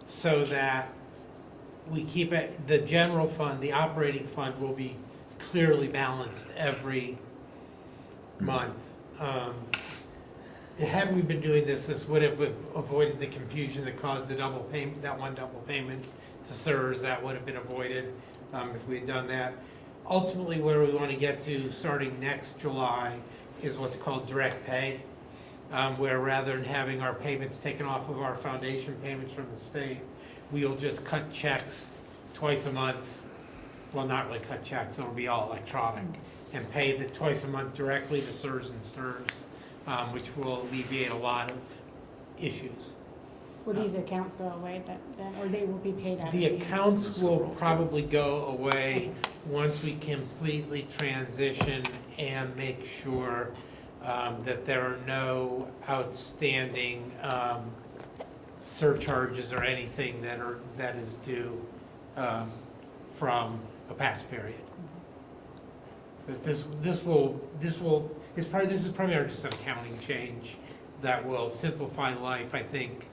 so that we keep it, the general fund, the operating fund will be clearly balanced every month. Had we been doing this would have avoided the confusion that caused the double payment, that one double payment to CSRS. That would have been avoided if we had done that. Ultimately, where we want to get to starting next July is what's called direct pay, where rather than having our payments taken off of our foundation payments from the state, we'll just cut checks twice a month. Well, not really cut checks, it'll be all electronic, and pay the twice a month directly to CSRS and STRS, which will alleviate a lot of issues. Will these accounts go away then, or they will be paid out? The accounts will probably go away once we completely transition and make sure that there are no outstanding surcharges or anything that is due from a past period. But this is probably just an accounting change that will simplify life, I think,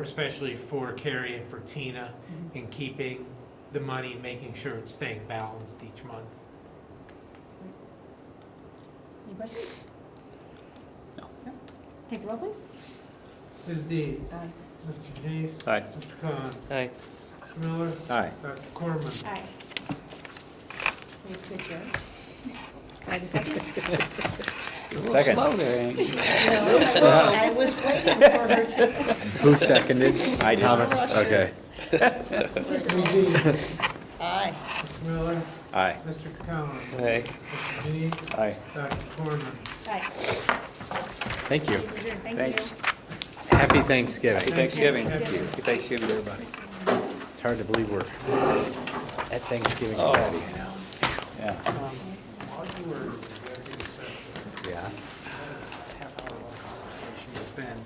especially for Carrie and for Tina, in keeping the money, making sure it's staying balanced each month. Any questions? No. Take the roll, please. Ms. Dees. Aye. Mr. Denise. Aye. Mr. Khan. Aye. Mr. Miller. Aye. Dr. Corman. Aye. Please, good job. Can I have a second? You're a little Second. slow there, Angie. I was waiting for her to. Who seconded? I did. Thomas, okay. Ms. Dees. Aye. Mr. Miller. Aye. Mr. Khan. Aye. Mr. Denise. Aye. Dr. Corman. Aye. Thank you. Thank Thanks. you. Happy Thanksgiving. Happy Thanksgiving. Thank you. Happy Thanksgiving to everybody. It's hard to believe we're at Thanksgiving Oh. already, you know? Yeah. While you were in executive session, Yeah. half-hour long conversation with Ben